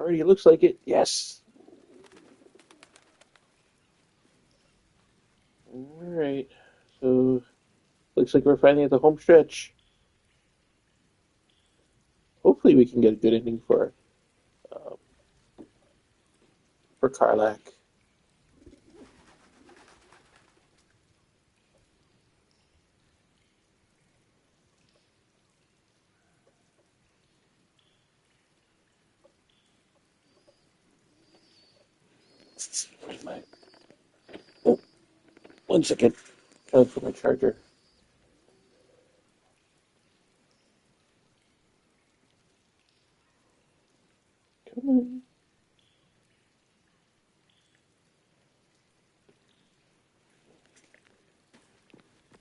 Already looks like it. Yes. All right. So looks like we're finally at the home stretch. Hopefully, we can get a good ending um, for Karlach. Where's my? Oh, 1 second. Trying to put my charger. Come on.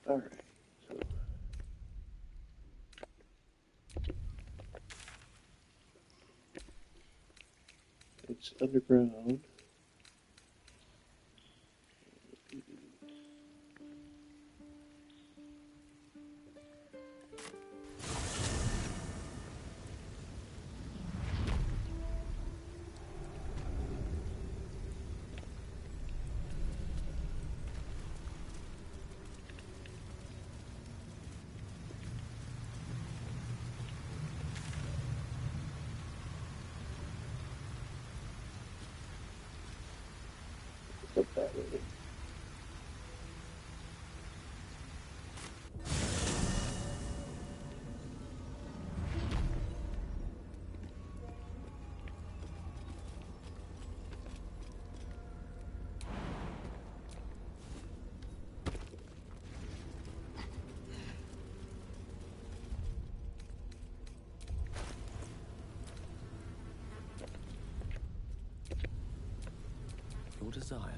All right. So it's underground. Up that way. Your desire.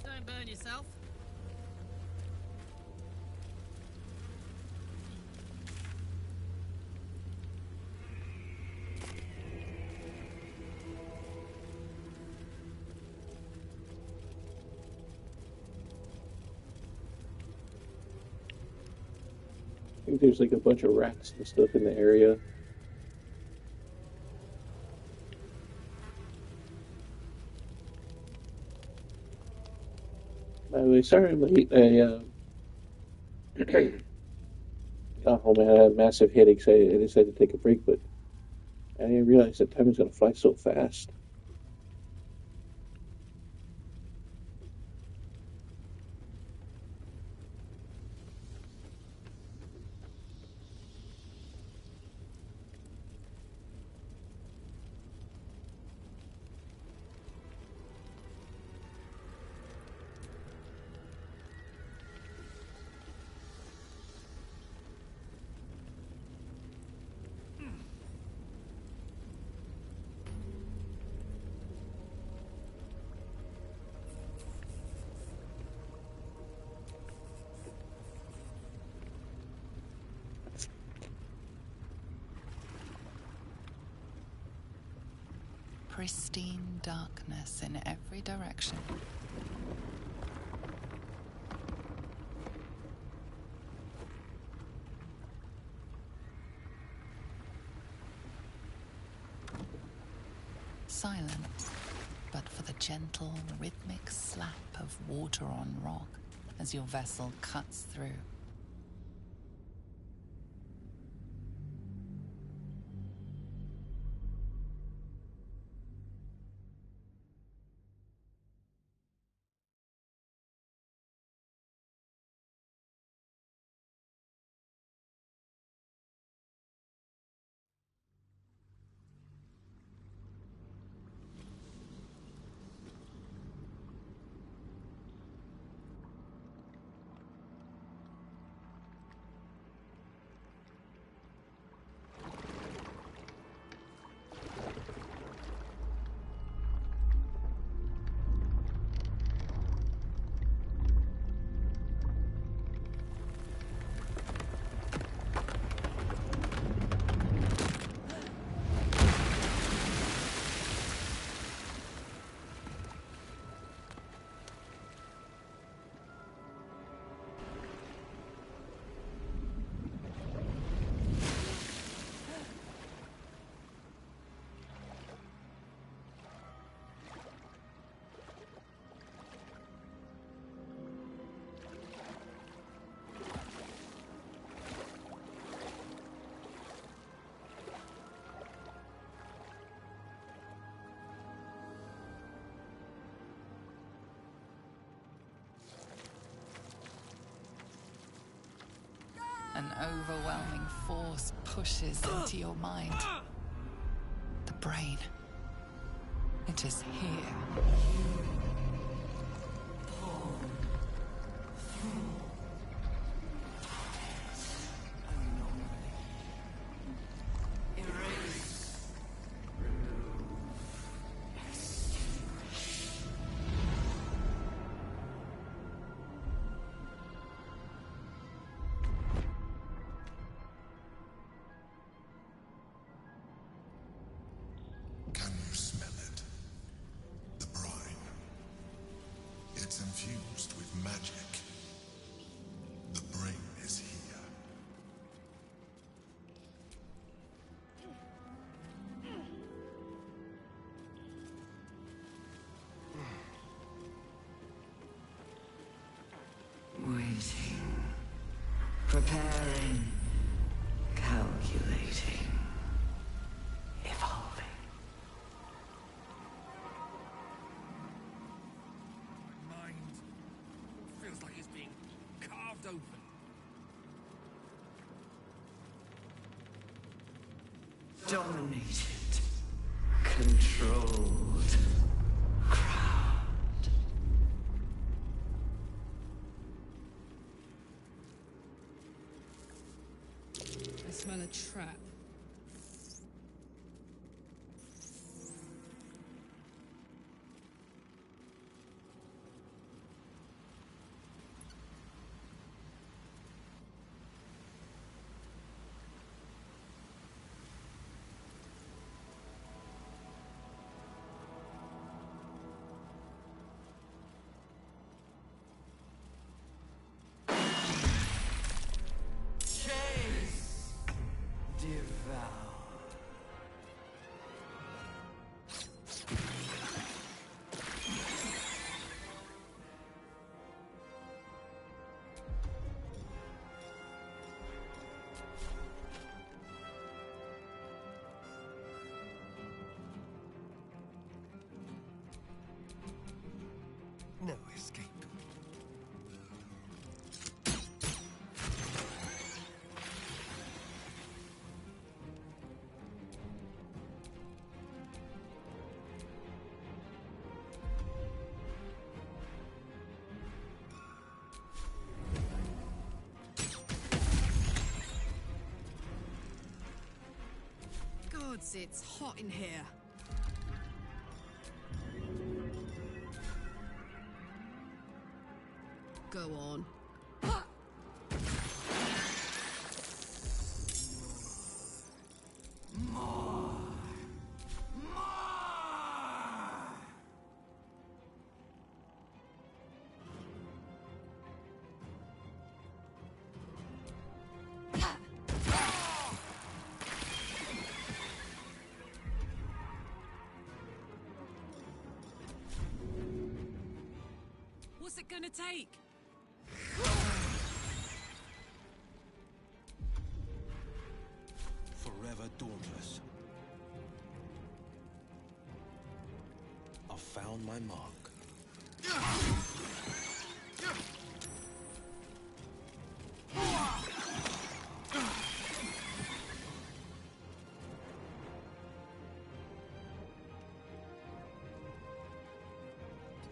Don't burn yourself. I think there's like a bunch of rats and stuff in the area. By the way, sorry I'm late. I got home and I had a massive headache, so I decided to take a break, but I didn't realize that time was going to fly so fast. Pristine darkness in every direction. Silence, but for the gentle, rhythmic slap of water on rock as your vessel cuts through. overwhelming force pushes into your mind. The brain. It is here. Can you smell it? The brine. It's infused with magic. The brain is here. Waiting. Preparing. Calculating. Evolving. My mind feels like it's being carved open. Dominated. Controlled. Crowned. I smell a trap. Chase. Devour. No escape. Gods, it's hot in here. Go on. What's it gonna take? Forever dauntless. I've found my mark.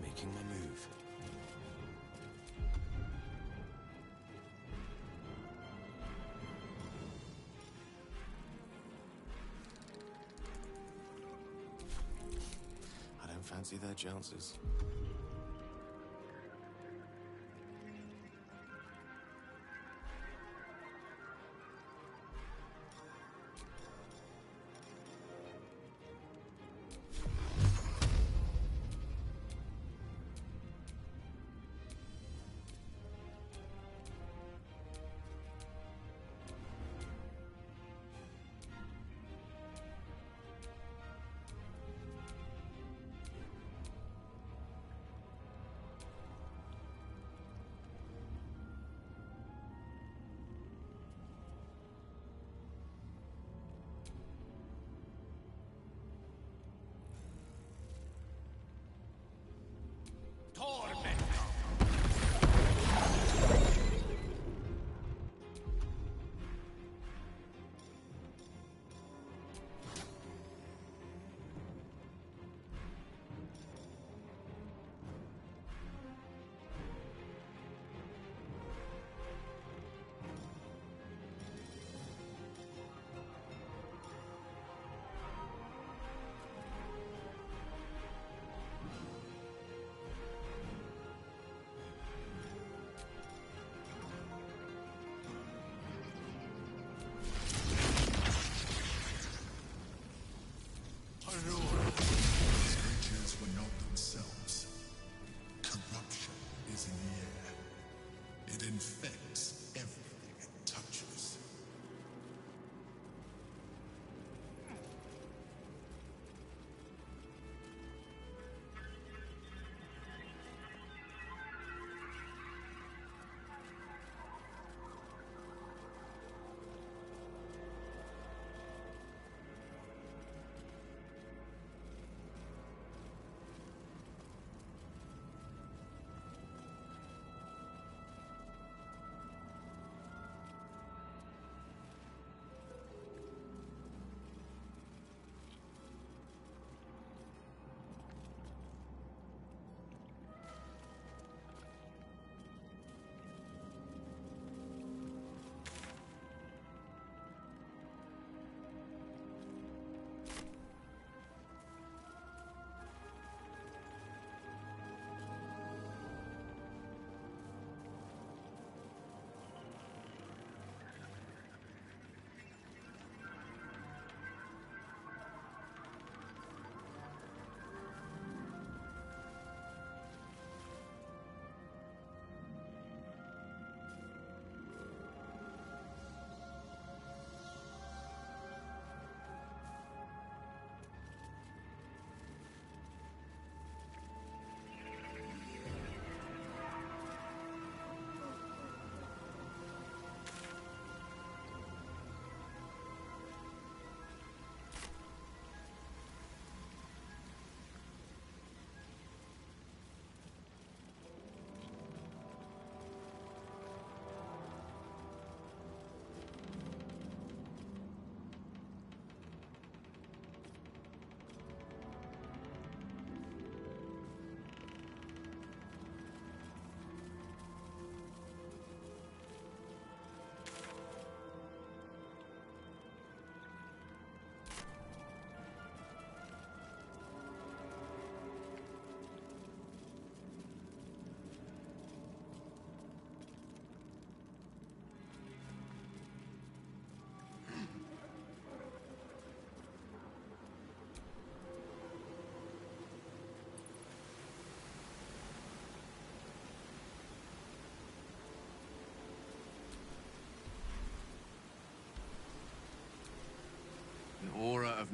Making my move. I don't fancy their chances.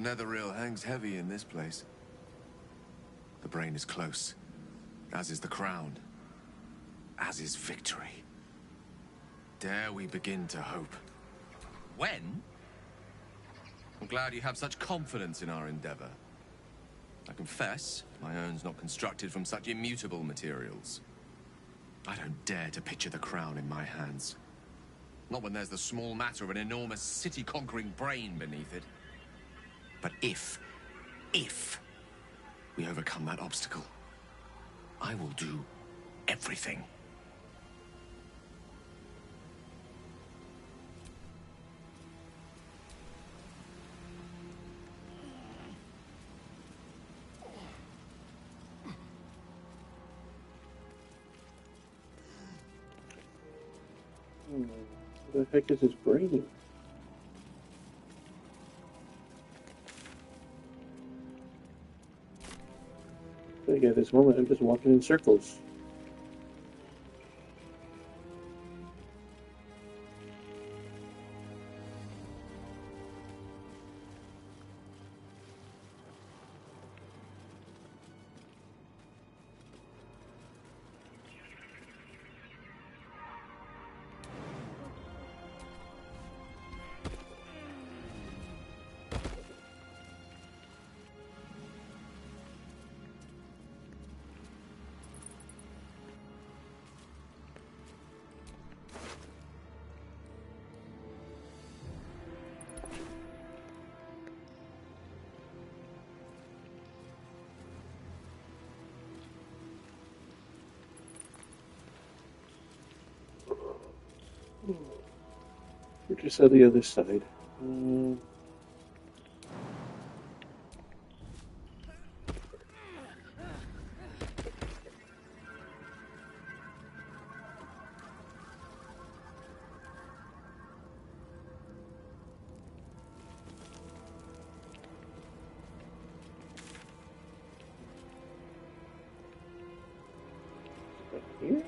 netherrail hangs heavy in this place. The brain is close, as is the crown, as is victory. Dare we begin to hope? When? I'm glad you have such confidence in our endeavor. I confess, my own's not constructed from such immutable materials. I don't dare to picture the crown in my hands. Not when there's the small matter of an enormous city-conquering brain beneath it. But if we overcome that obstacle, I will do everything. What the heck is his brain? I think at this moment I'm just walking in circles. We're just on the other side. Here?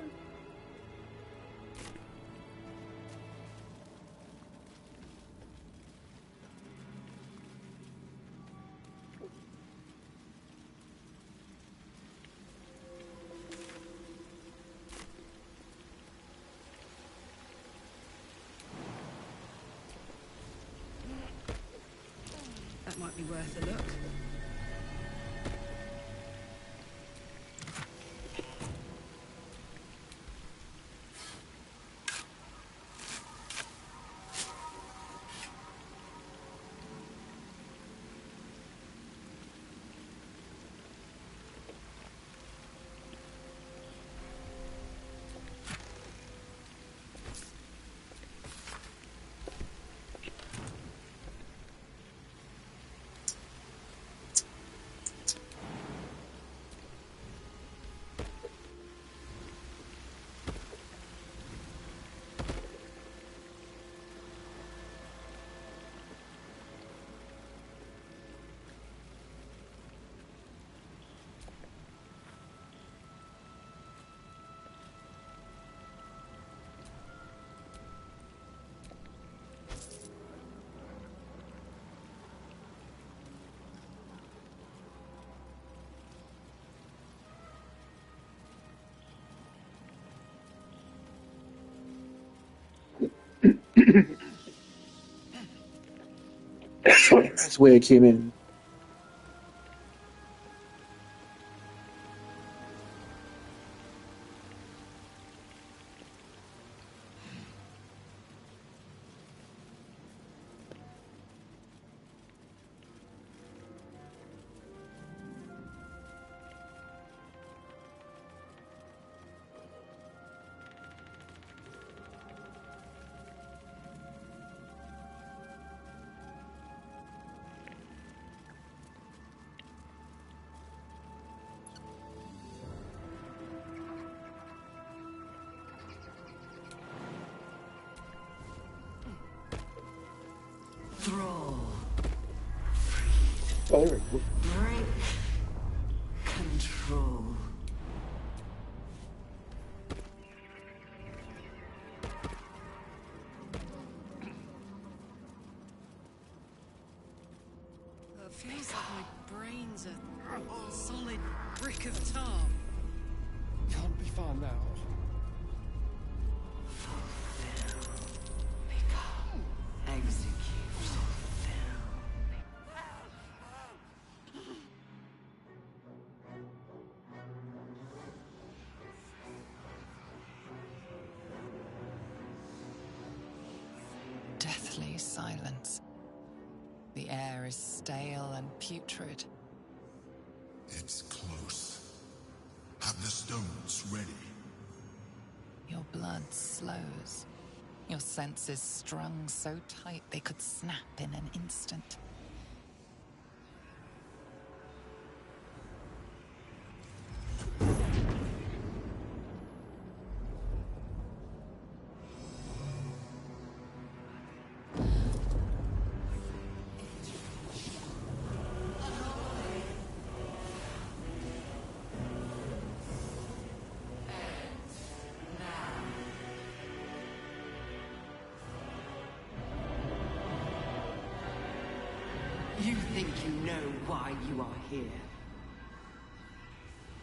That might be worth a look. That's the way I came in. Thrall. Oh, there we go. Break. Control. Feels like my brain's a solid brick of tar. Can't be far now. Execute. Deathly silence. The air is stale and putrid. It's close. Have the stones ready. Your blood slows. Your senses strung so tight they could snap in an instant. You think you know why you are here.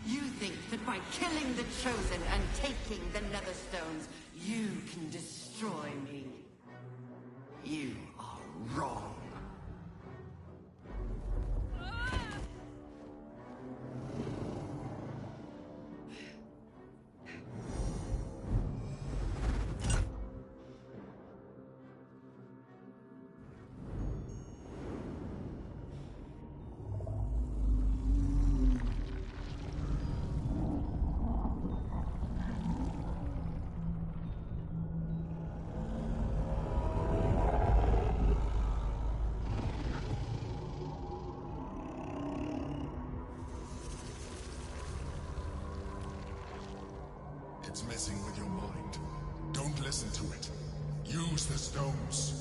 You think that by killing the Chosen and taking the Netherstones, you can destroy me. You are wrong. It's messing with your mind. Don't listen to it. Use the stones.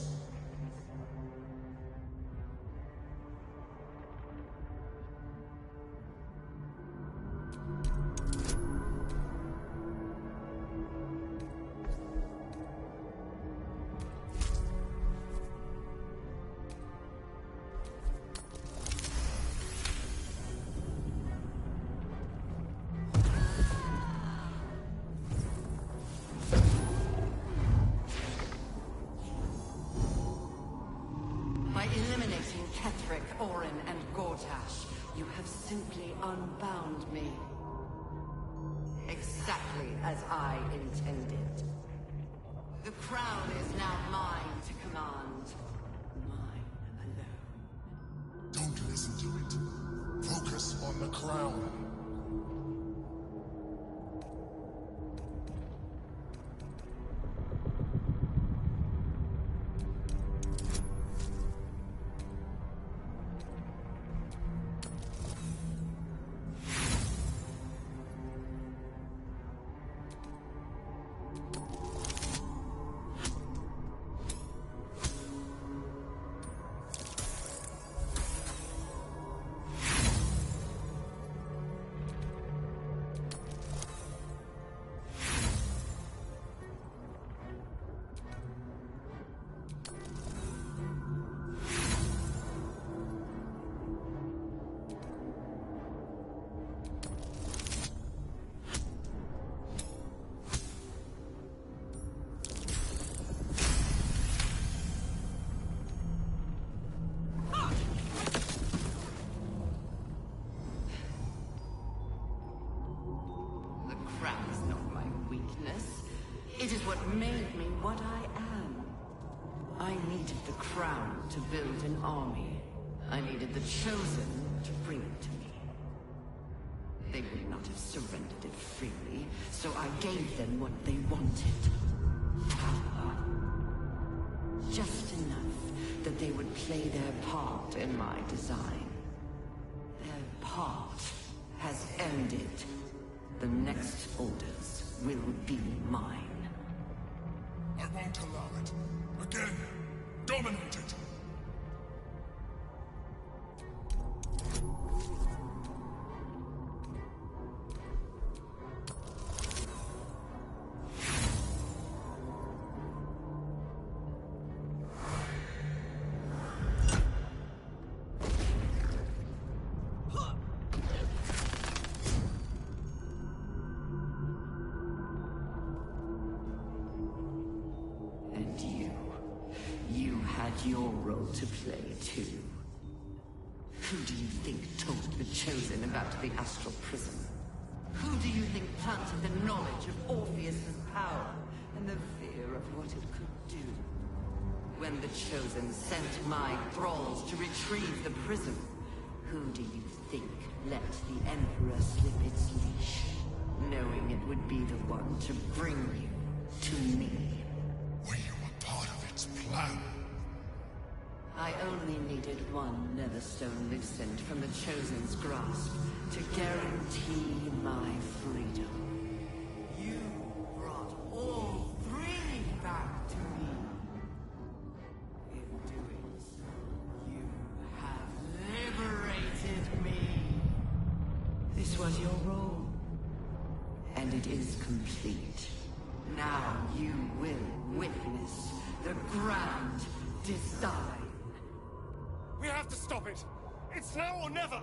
By eliminating Ketheric, Orin, and Gortash, you have simply unbound me. Exactly as I intended. The crown is now mine to command. Mine alone. Don't listen to it. Focus on the crown. The crown is not my weakness. It is what made me what I am. I needed the crown to build an army. I needed the Chosen to bring it to me. They would not have surrendered it freely, so I gave them what they wanted. Power. Just enough that they would play their part in my design. Their part has ended. The next orders will be mine. I won't allow it. Again, dominate it. and you. You had your role to play, too. Who do you think told the Chosen about the Astral Prism? Who do you think planted the knowledge of Orpheus's power and the fear of what it could do? When the Chosen sent my thralls to retrieve the prism, who do you think let the Emperor slip its leash, knowing it would be the one to bring you to me? Were you a part of its plan? I only needed one Netherstone loosened from the Chosen's grasp to guarantee my freedom. You brought all three back to me. In doing so, you have liberated me. This was your role, and it is complete. Now you will witness the grand design. We have to stop it! It's now or never!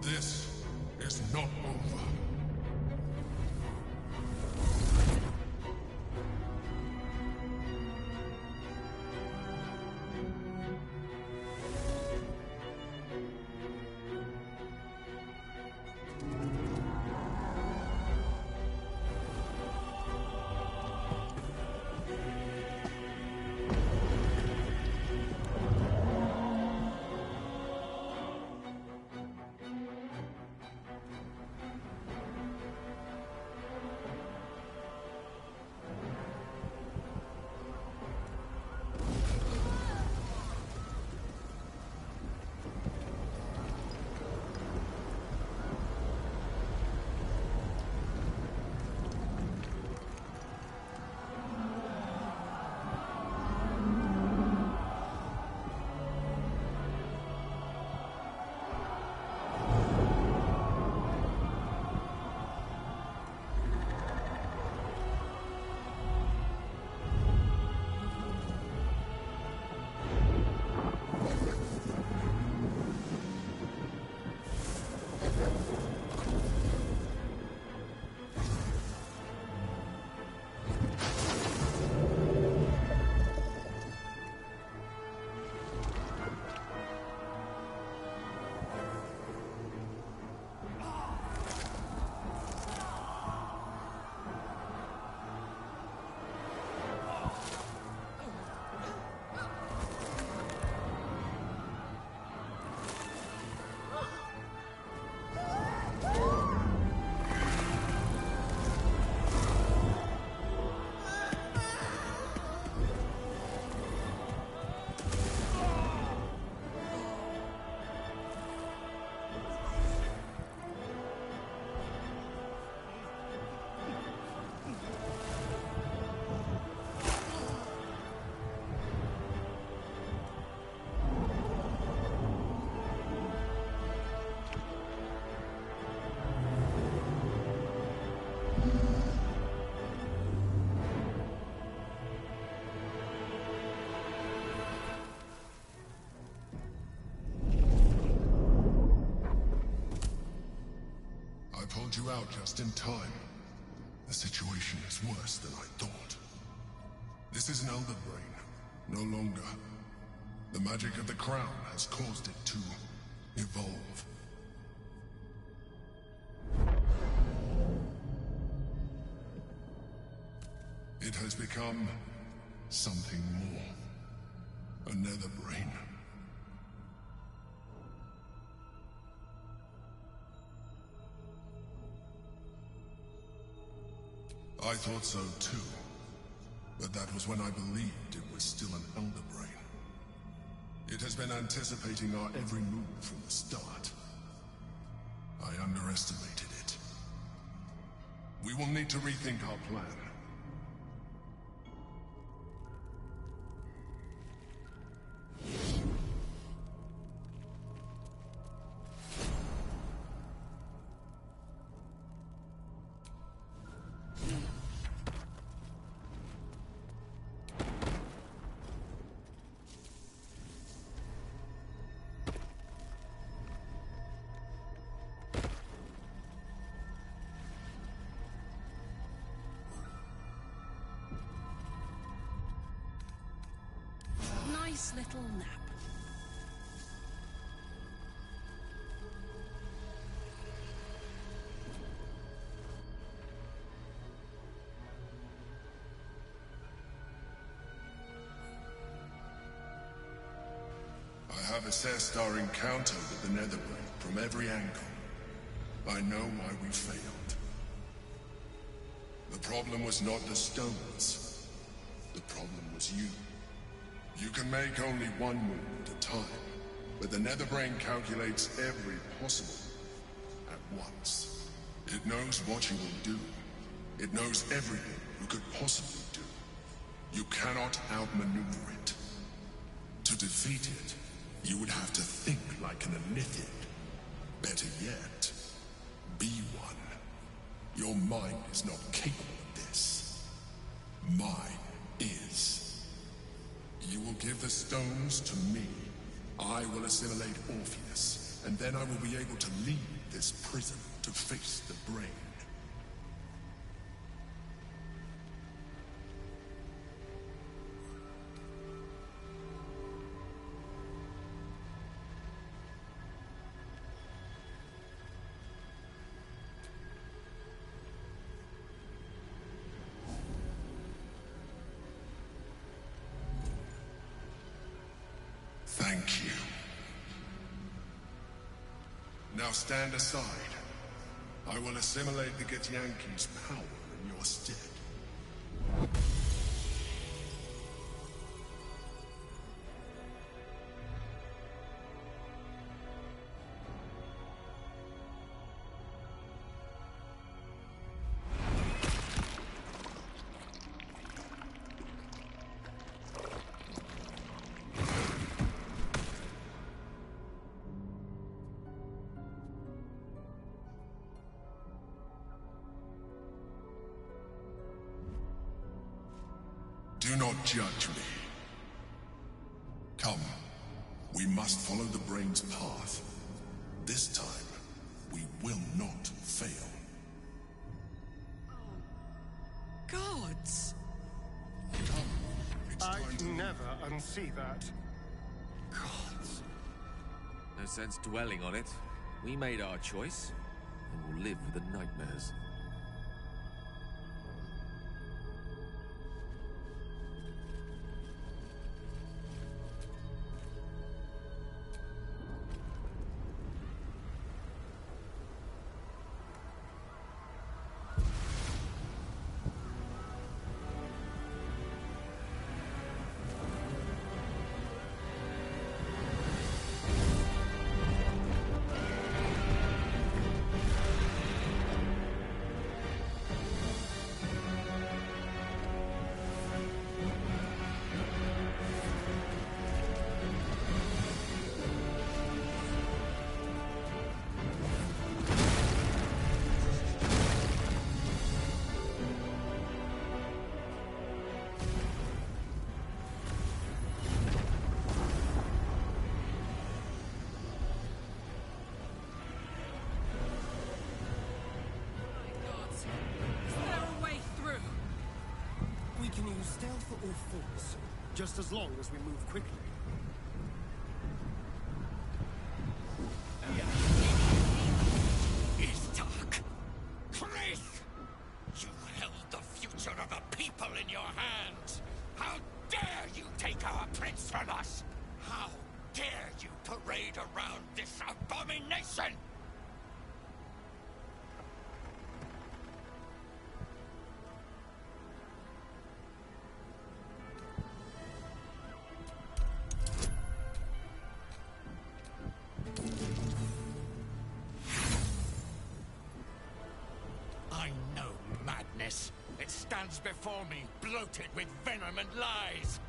This is not over. Pulled you out just in time. The situation is worse than I thought. This is an elder brain, no longer. The magic of the crown has caused it to evolve. It has become something more. A netherbrain. I thought so too. But that was when I believed it was still an elder brain. It has been anticipating our every move from the start. I underestimated it. We will need to rethink our plan. Nice little nap. I have assessed our encounter with the netherbrain from every angle. I know why we failed. The problem was not the stones. The problem was you. You can make only one move at a time, but the netherbrain calculates every possible move at once. It knows what you will do. It knows everything you could possibly do. You cannot outmaneuver it. To defeat it, you would have to think like an Elithid. Better yet, be one. Your mind is not capable of this. Mine is. You will give the stones to me. I will assimilate Orpheus, and then I will be able to leave this prison to face the brain. Thank you. Now stand aside. I will assimilate the Githyanki's power in your stead. Do not judge me. Come, we must follow the brain's path. This time, we will not fail. Gods! Come, it's time I'd to never unsee that. Gods. No sense dwelling on it. We made our choice, and we'll live with the nightmares. Stealth or force, just as long as we move quickly. Is dark. Chris! You held the future of the people in your I know madness. It stands before me, bloated with venom and lies.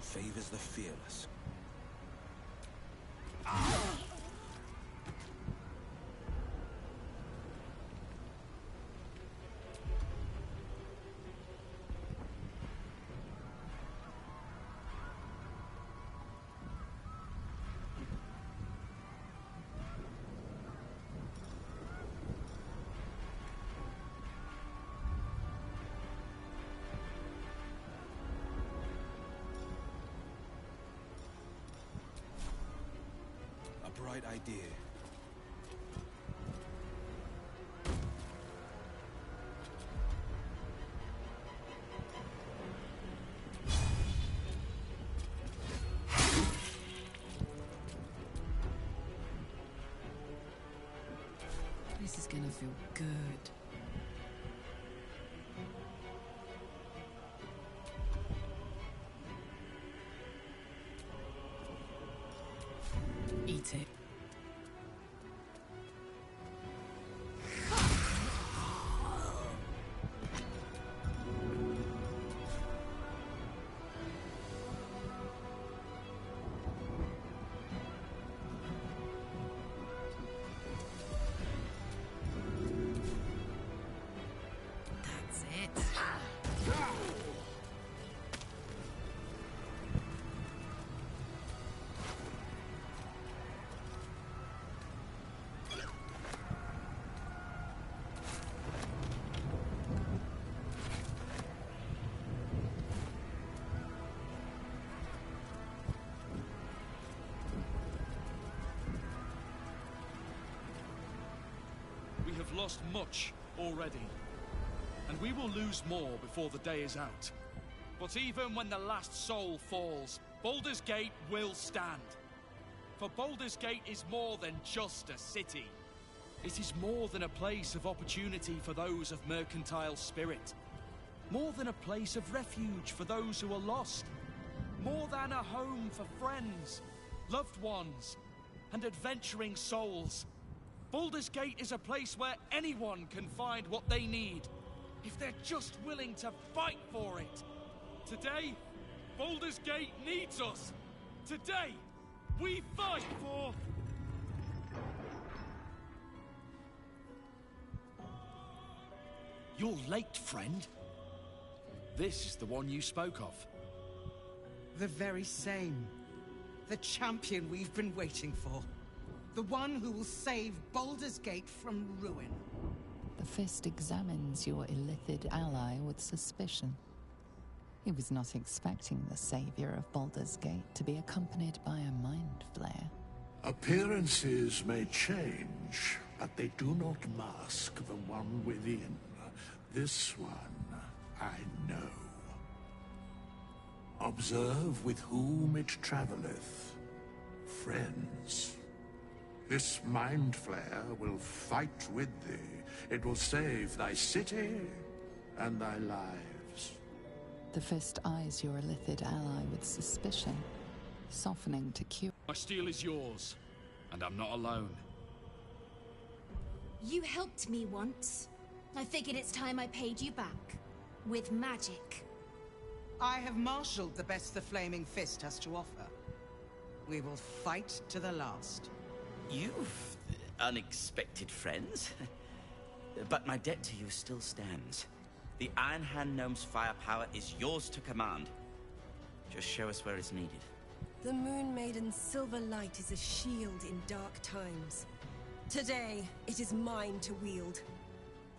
Favors the fearless. Bright idea. This is gonna feel good. Eat it. That's it. We have lost much already, and we will lose more before the day is out. But even when the last soul falls, Baldur's Gate will stand. For Baldur's Gate is more than just a city. It is more than a place of opportunity for those of mercantile spirit. More than a place of refuge for those who are lost. More than a home for friends, loved ones, and adventuring souls. Baldur's Gate is a place where anyone can find what they need, if they're just willing to fight for it. Today, Baldur's Gate needs us. Today, we fight for... You're late, friend. This is the one you spoke of. The very same. The champion we've been waiting for. The one who will save Baldur's Gate from ruin. The Fist examines your illithid ally with suspicion. He was not expecting the savior of Baldur's Gate to be accompanied by a mind flare. Appearances may change, but they do not mask the one within. This one, I know. Observe with whom it traveleth. Friends. This mind flare will fight with thee. It will save thy city and thy lives. The Fist eyes your illithid ally with suspicion, softening to cure. My steel is yours, and I'm not alone. You helped me once. I figured it's time I paid you back. With magic. I have marshaled the best the Flaming Fist has to offer. We will fight to the last. You've unexpected friends. But my debt to you still stands. The Iron Hand Gnome's firepower is yours to command. Just show us where it's needed. The Moon Maiden's silver light is a shield in dark times. Today, it is mine to wield.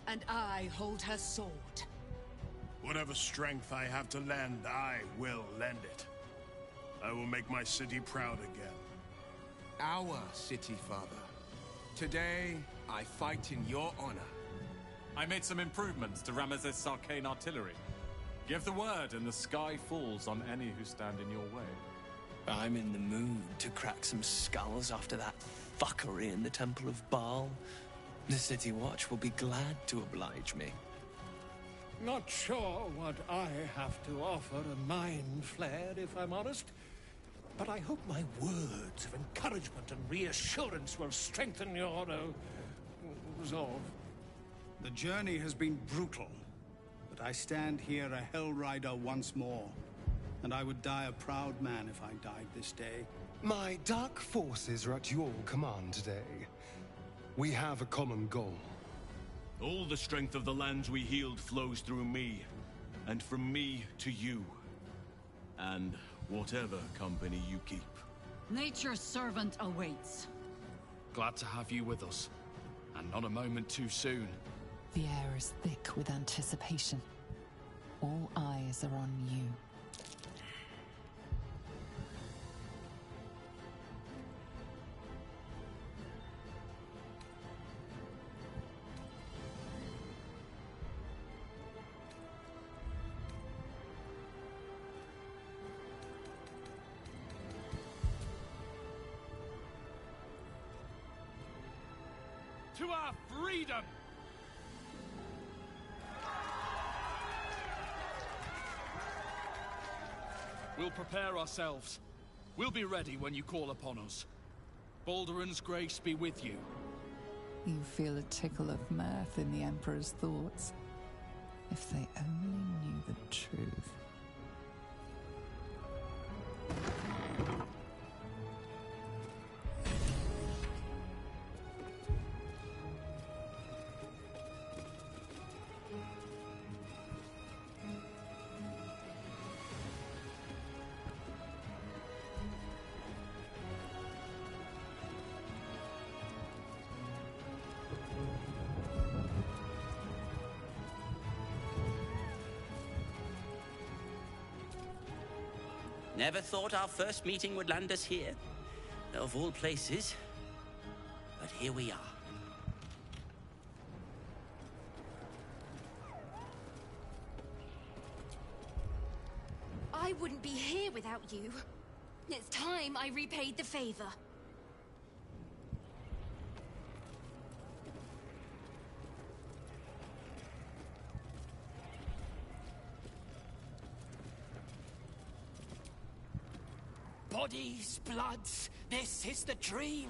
And I hold her sword. Whatever strength I have to lend, I will lend it. I will make my city proud again. Our city, Father. Today, I fight in your honor. I made some improvements to Ramesses' arcane artillery. Give the word and the sky falls on any who stand in your way. I'm in the mood to crack some skulls after that fuckery in the Temple of Baal. The City Watch will be glad to oblige me. Not sure what I have to offer a mind flare, if I'm honest. But I hope my words of encouragement and reassurance will strengthen your, resolve. The journey has been brutal, but I stand here a Hell Rider once more. And I would die a proud man if I died this day. My dark forces are at your command today. We have a common goal. All the strength of the lands we healed flows through me, and from me to you. And whatever company you keep. Nature's servant awaits. Glad to have you with us, and not a moment too soon. The air is thick with anticipation. All eyes are on you. To our freedom! We'll prepare ourselves. We'll be ready when you call upon us. Baldur's grace be with you. You feel a tickle of mirth in the Emperor's thoughts. If they only knew the truth. Never thought our first meeting would land us here. Of all places. But here we are. I wouldn't be here without you. It's time I repaid the favor. Bodies, bloods, this is the dream.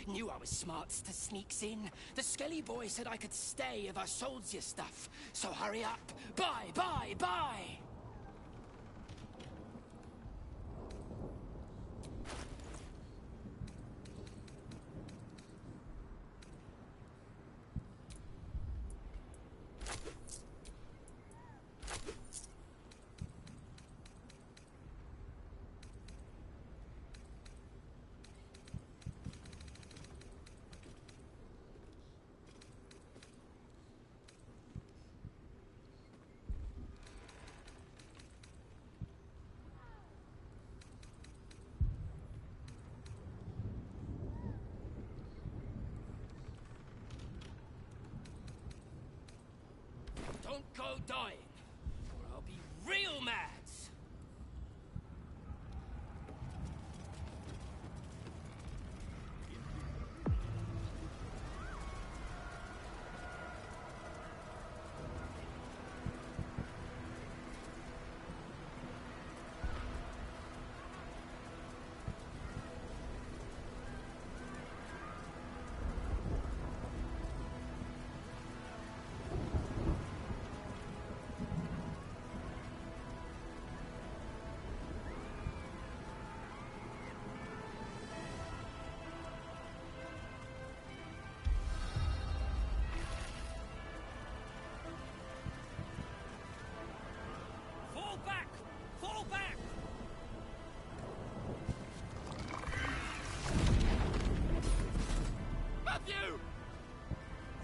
Knew I was smart to sneaks in. The Skelly boy said I could stay if I sold your stuff. So hurry up. Buy, buy, buy! Don't go dying, or I'll be real mad!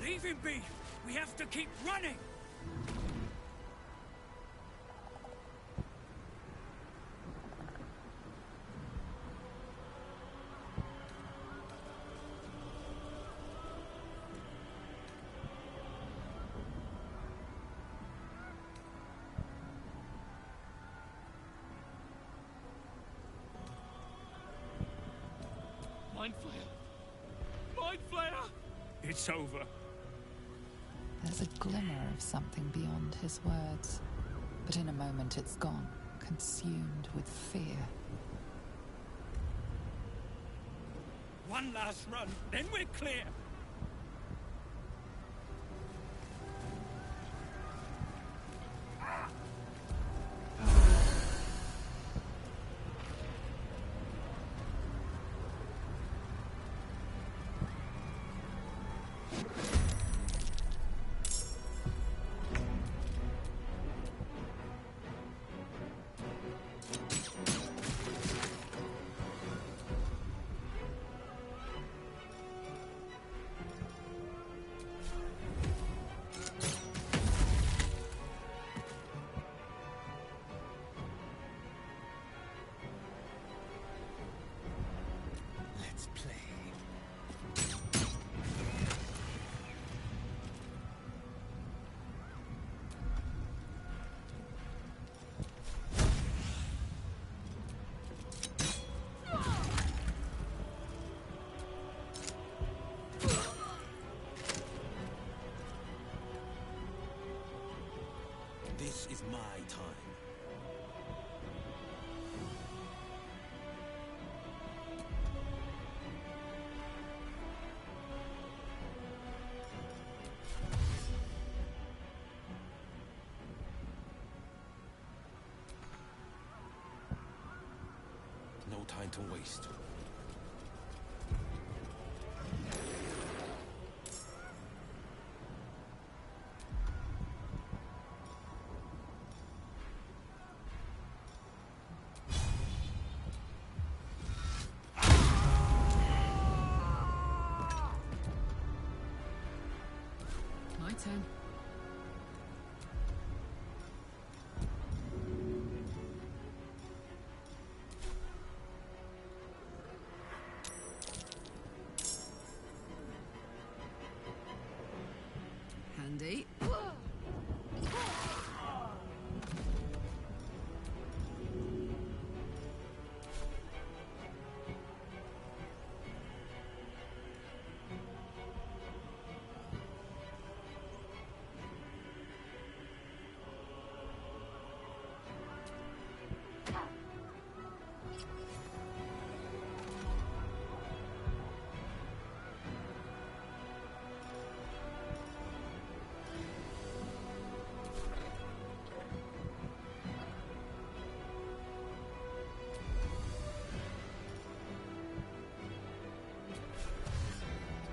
Leave him be! We have to keep running! Mind Flayer! Mind Flayer! It's over. There's a glimmer of something beyond his words, but in a moment it's gone, consumed with fear. One last run, then we're clear. This is my time. No time to waste. My turn. Handy.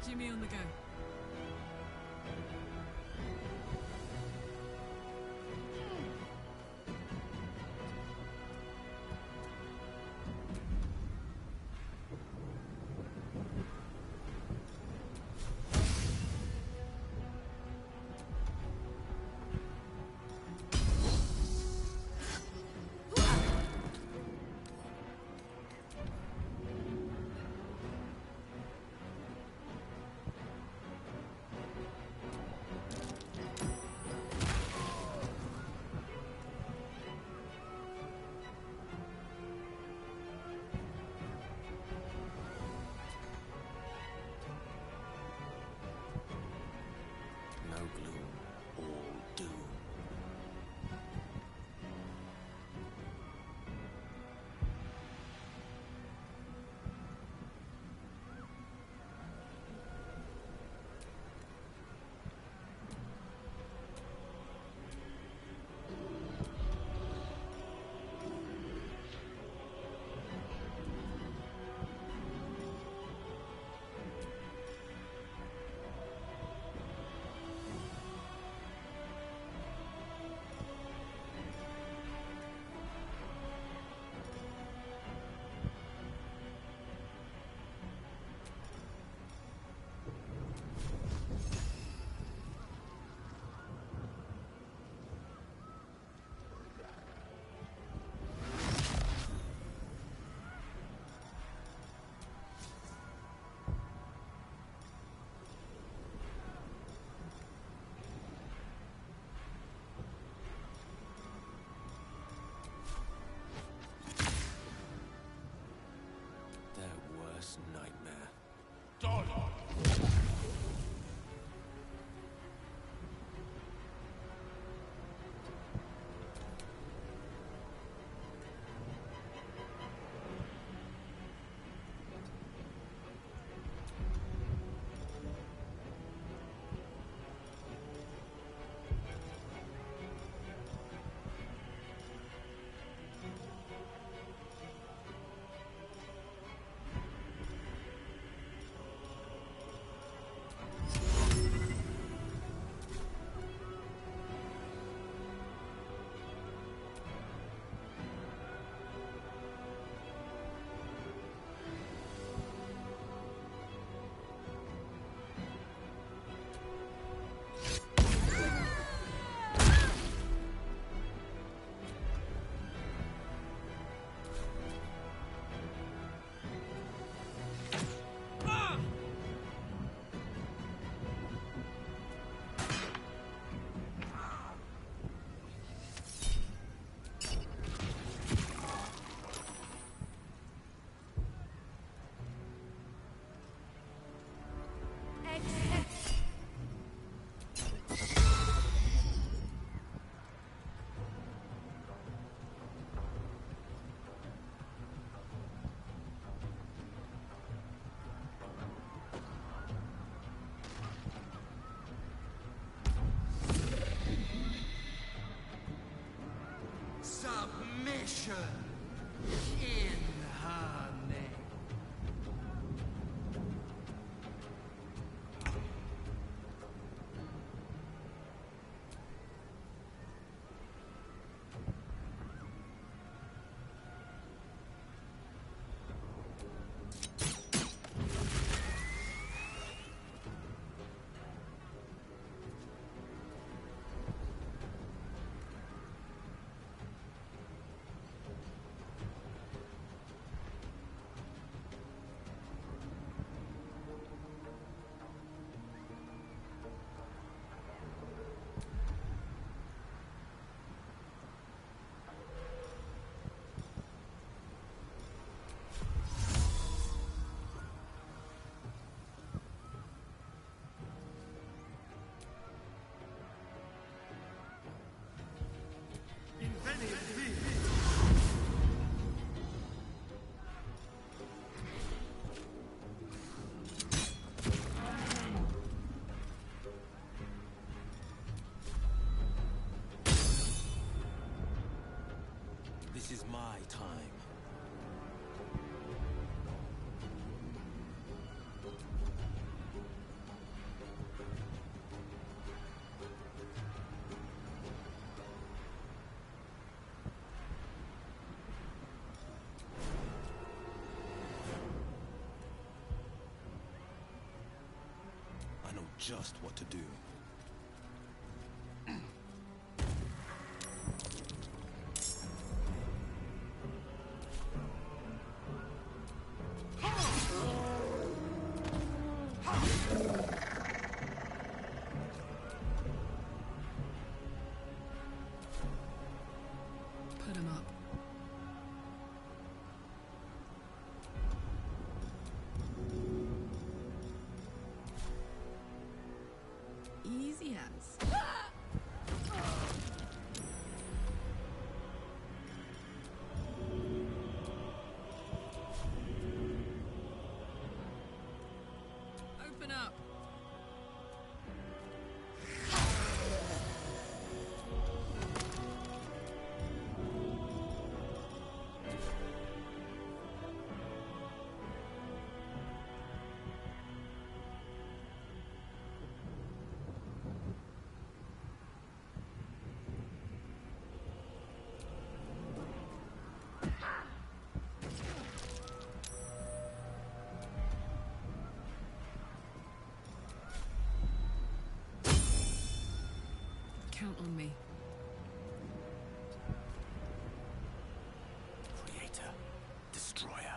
Jimmy on the go. Submission in her name. This is my time. I know just what to do. Put him up. Easy as. Open up. Count on me. Creator. Destroyer.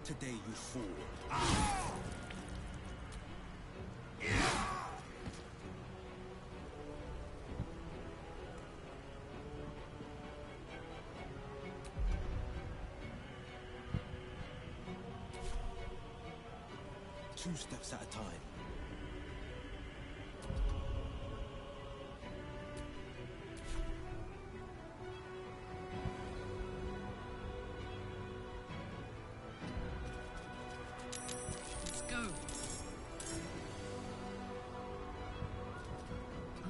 today, you fool. Two steps at a time. Let's go.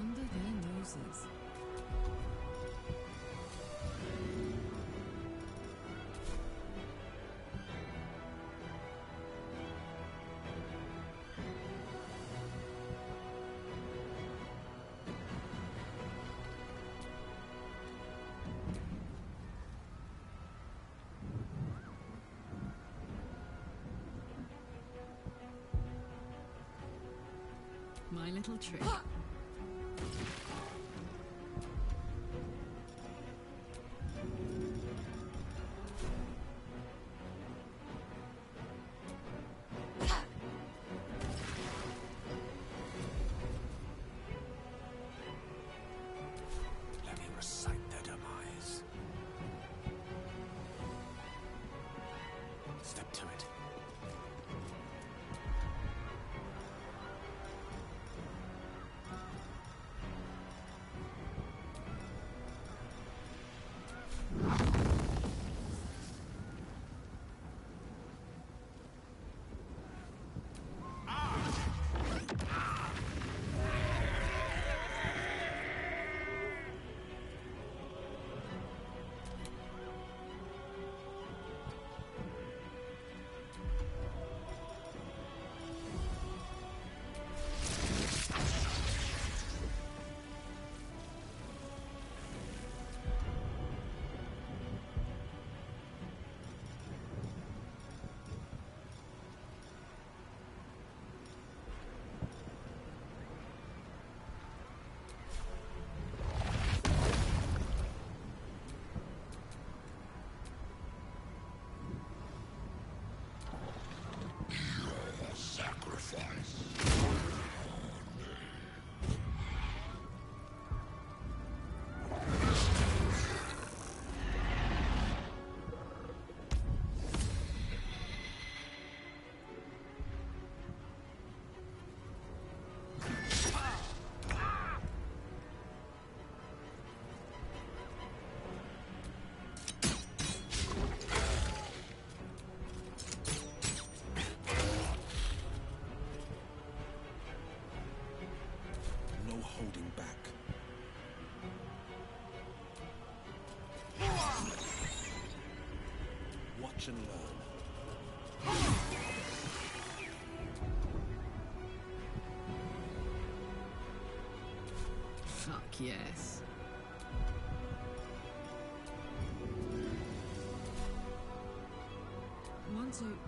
Under their noses. My little trick. Let me recite their demise. Step to it. No holding back. Watch and learn. Fuck yes. One, two.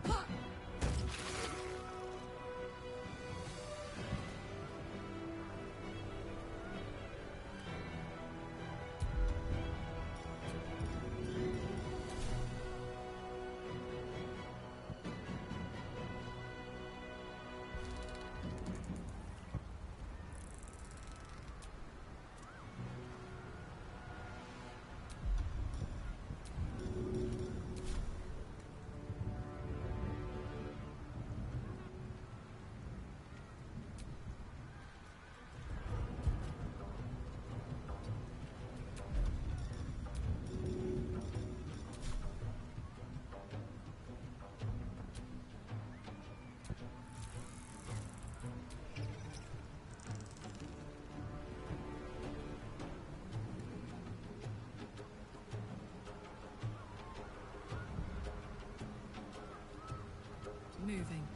Moving.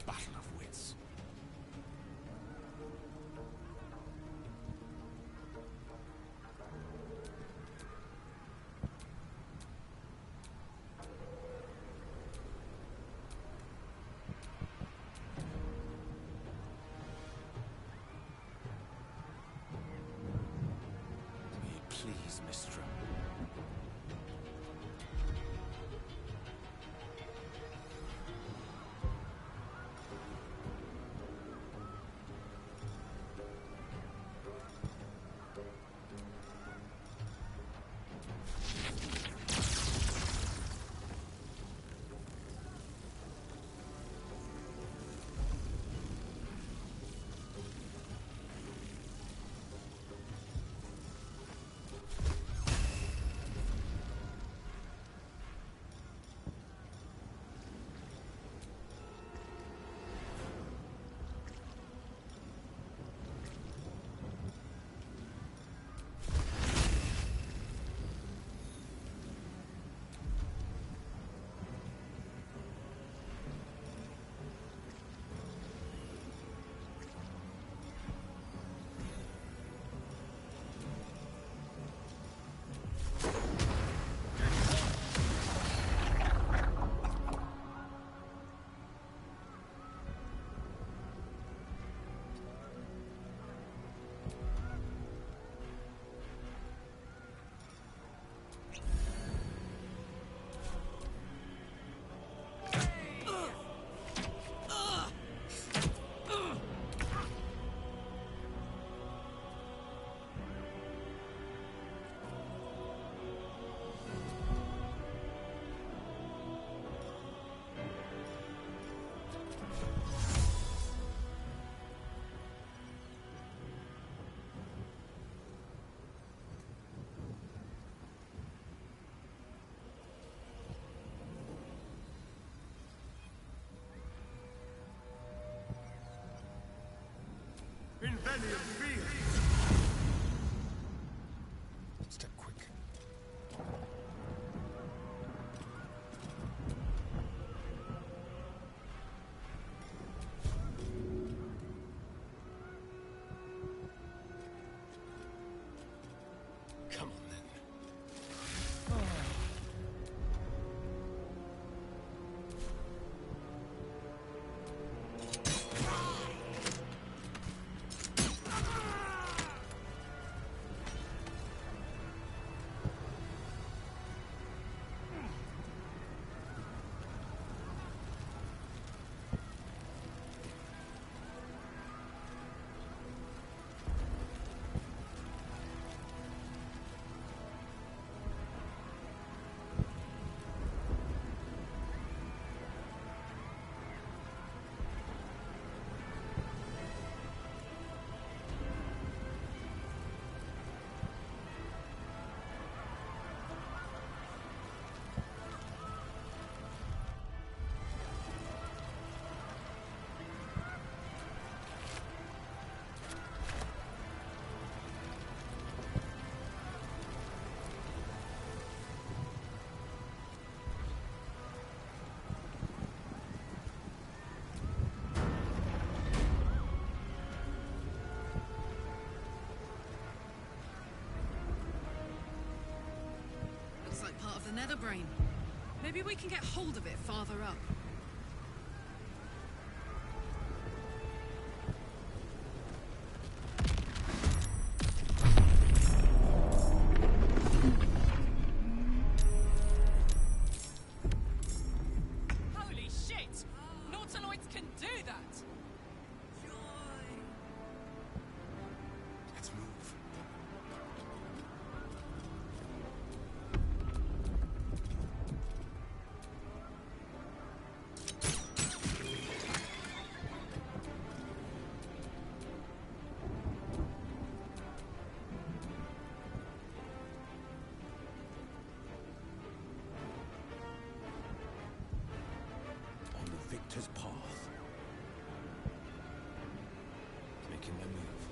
Battle of wits. Millennium Field! Step quick. Come on then. Looks like part of the netherbrain. Maybe we can get hold of it farther up. Holy shit! Nautiloids can do that! Let's move. On the victor's path. Making my move.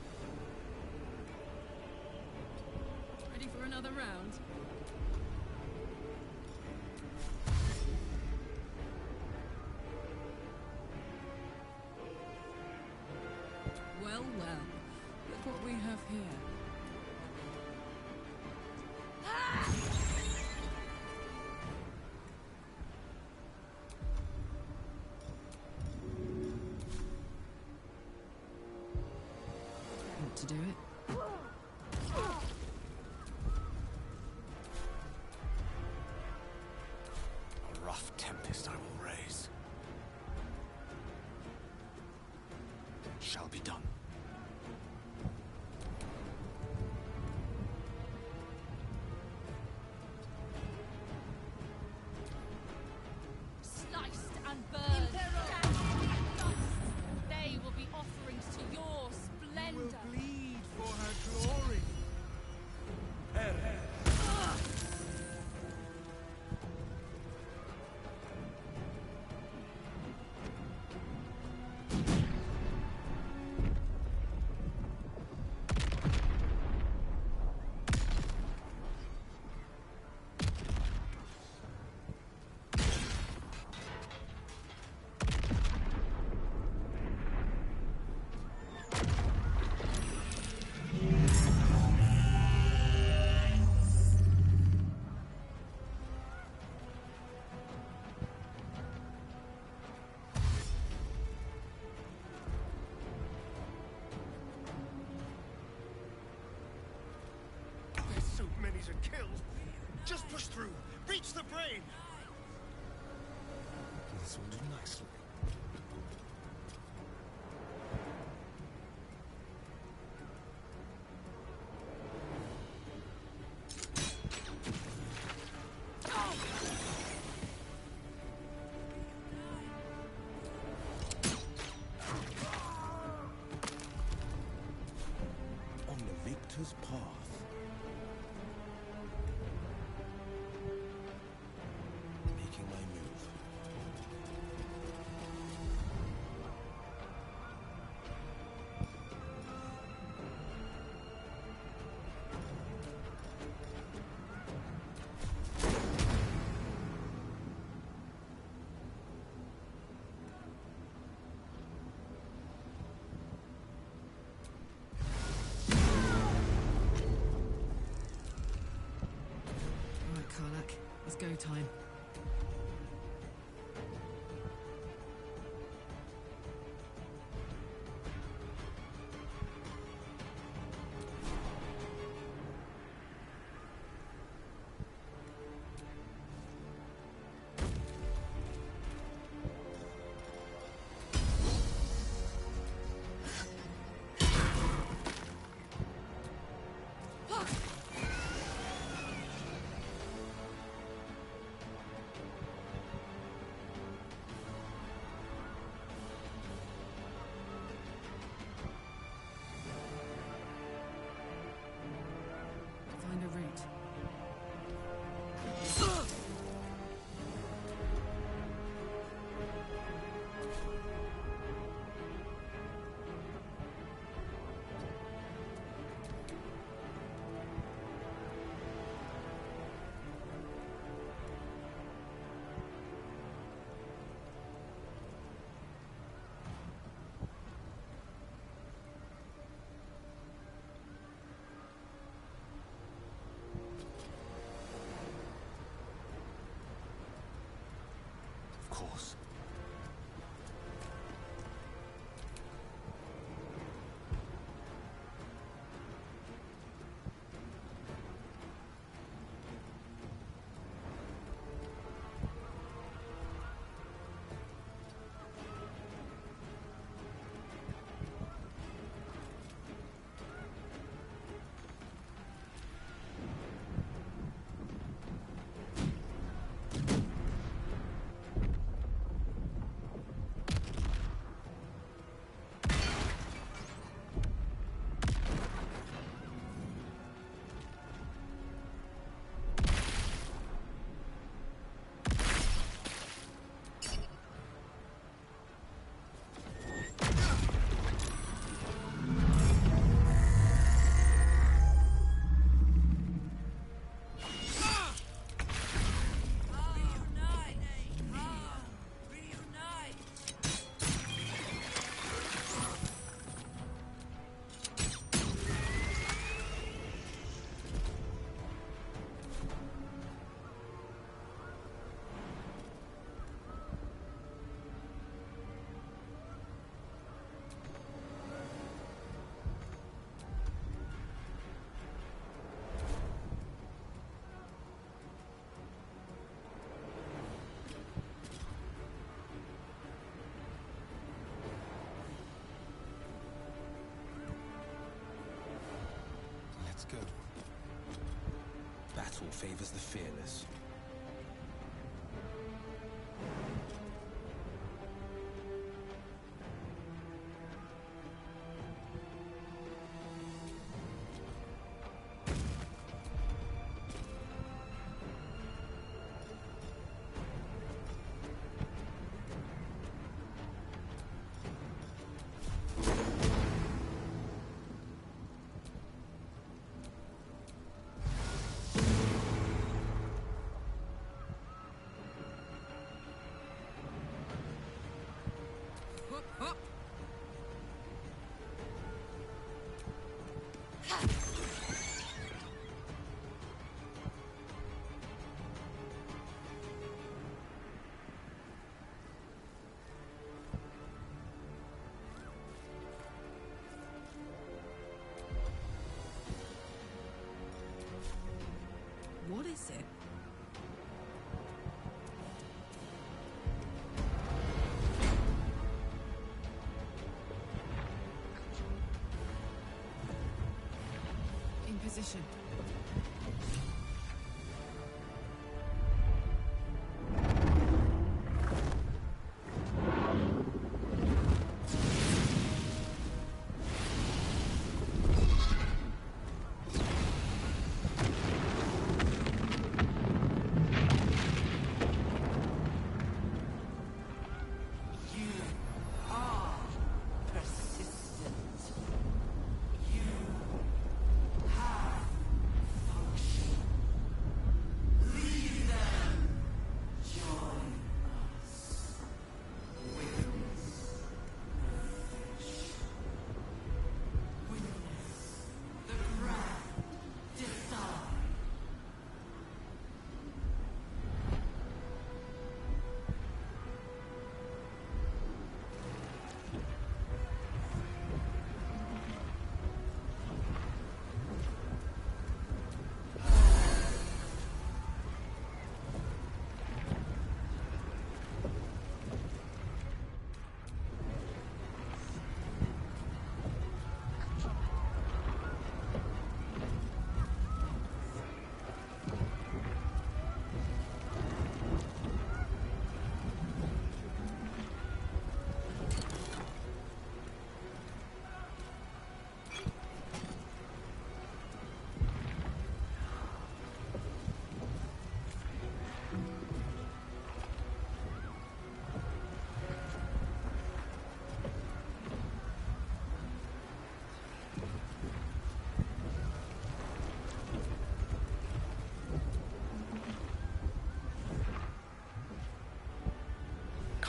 Ready for another round? Well, well. Look what we have here. Want to do it? A rough tempest I will raise. Shall be done. Sliced and burned, dashed in dust. They will be offerings to your splendor. Will bleed for her glory. There's so many to kill. Just push through. Reach the brain. This will do nicely. On the victor's path. Making my move. Karlach. It's go time. Find a route. Of course. Let's go. Battle favors the fearless. What is it? In position.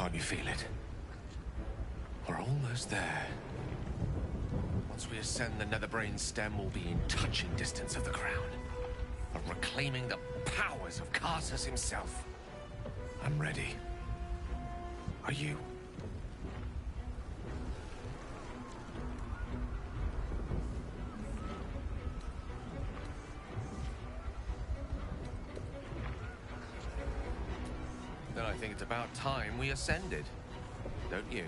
Can't you feel it? We're almost there. Once we ascend, the netherbrain stem will be in touching distance of the crown. But reclaiming the powers of Karsus himself. I'm ready. Are you? Then I think it's about time we ascended. Don't you?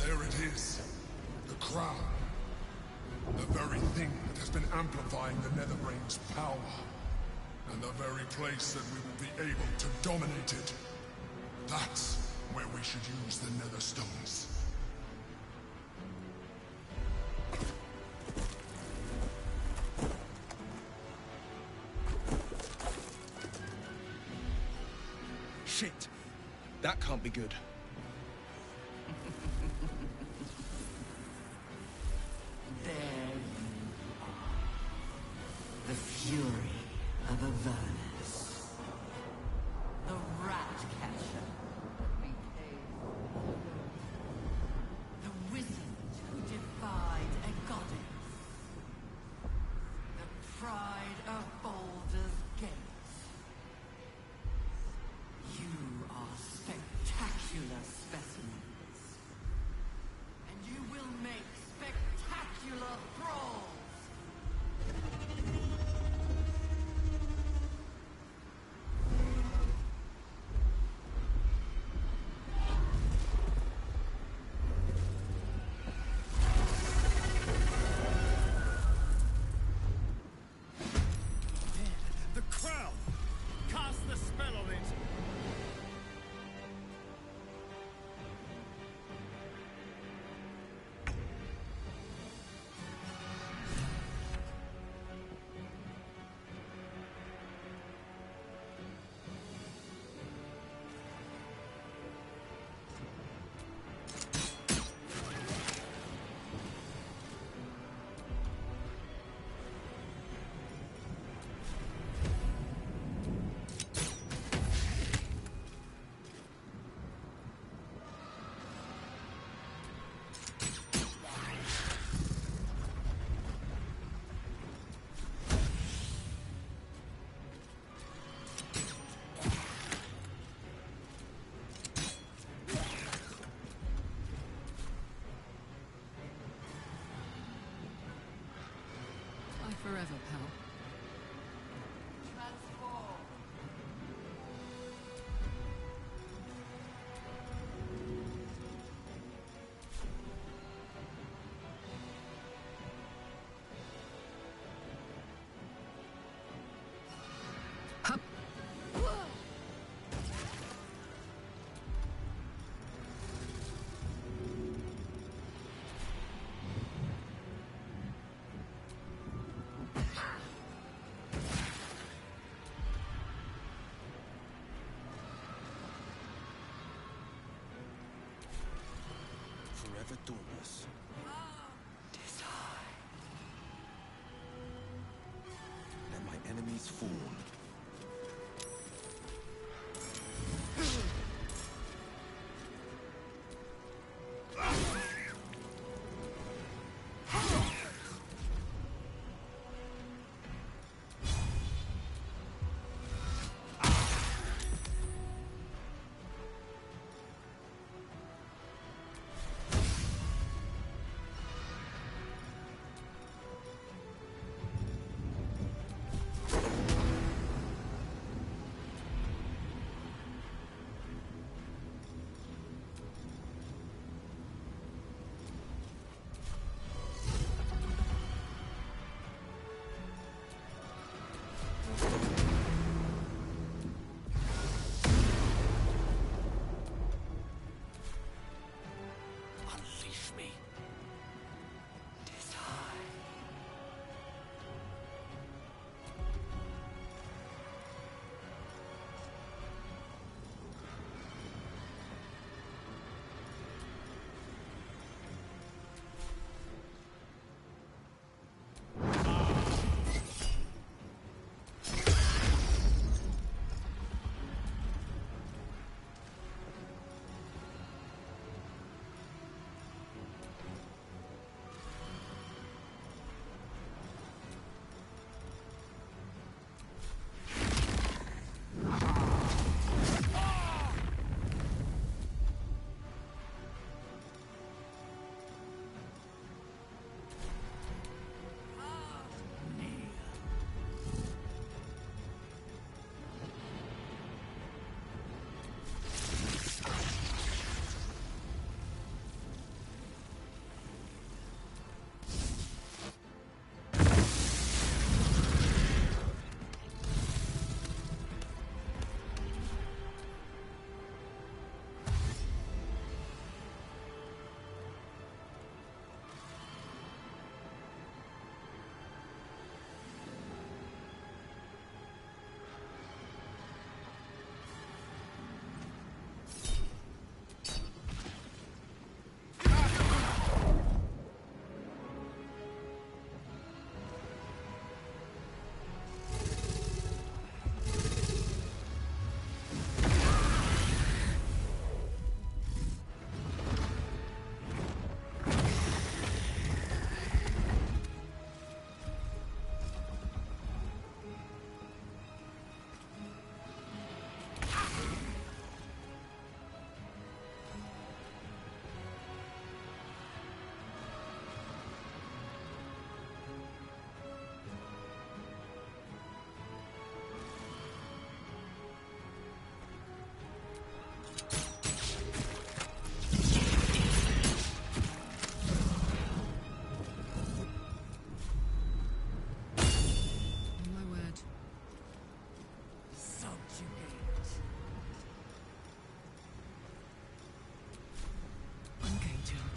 There it is. The crown. The very thing that has been amplifying the netherbrain's power. And the very place that we will be able to dominate it. That's where we should use the nether stones. Shit! That can't be good. There you are. The fury of Avernus. The rat catcher. The wizard who defied a goddess. The pride of Baldur's Gate. You are spectacular specimens. And you will make spectacular thralls! The crown! Cast the spell on it! Bye forever, pal. Forever dauntless. Let my enemies fall.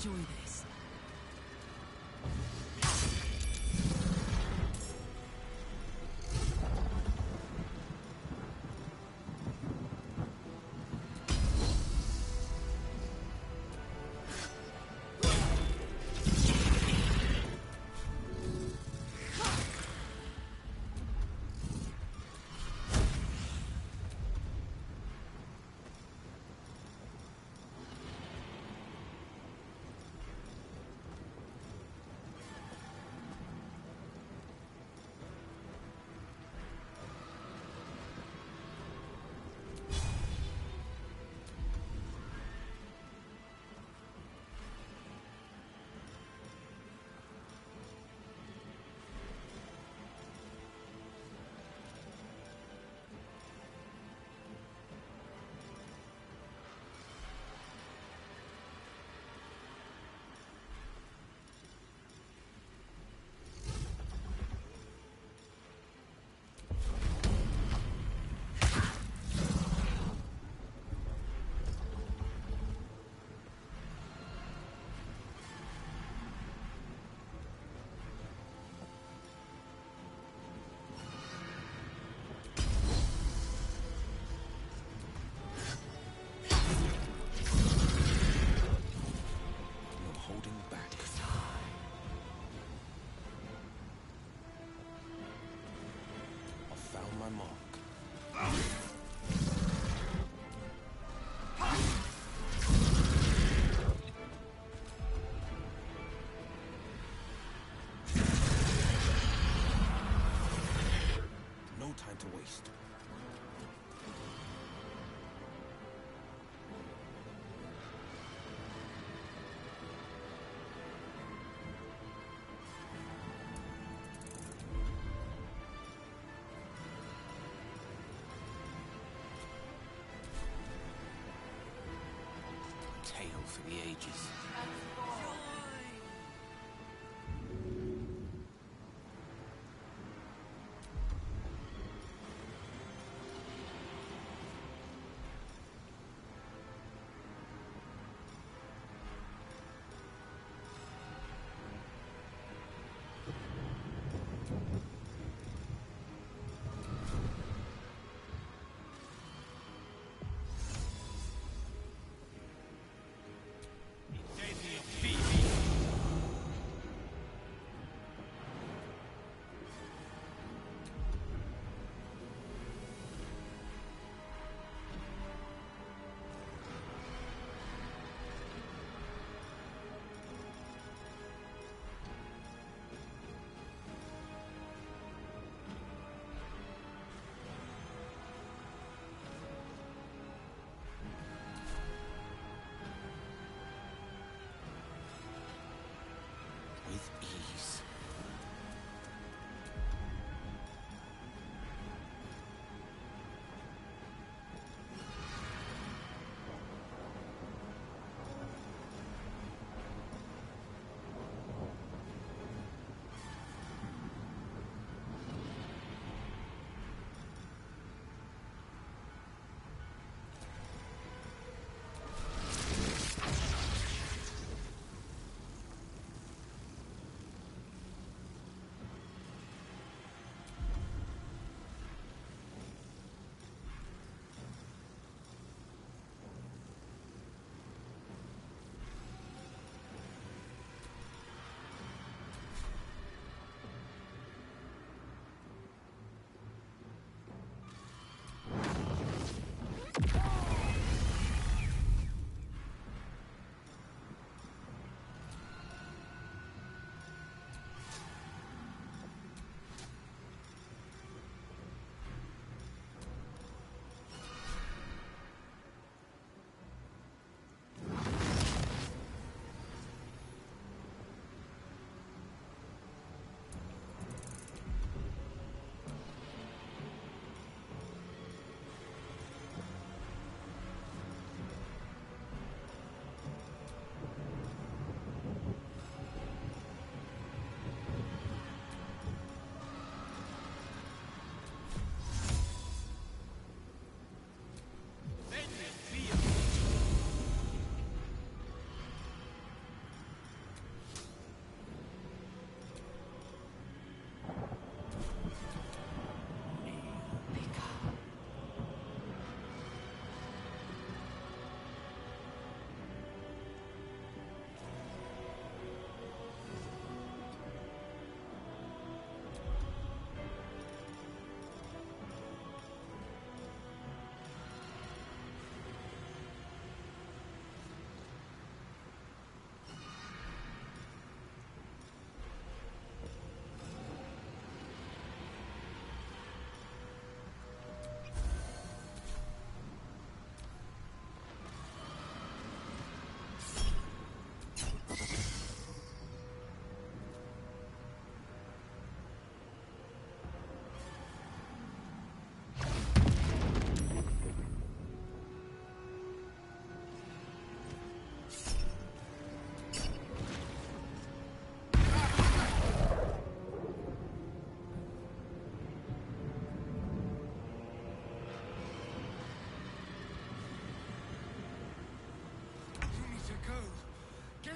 enjoy this. Tale for the ages.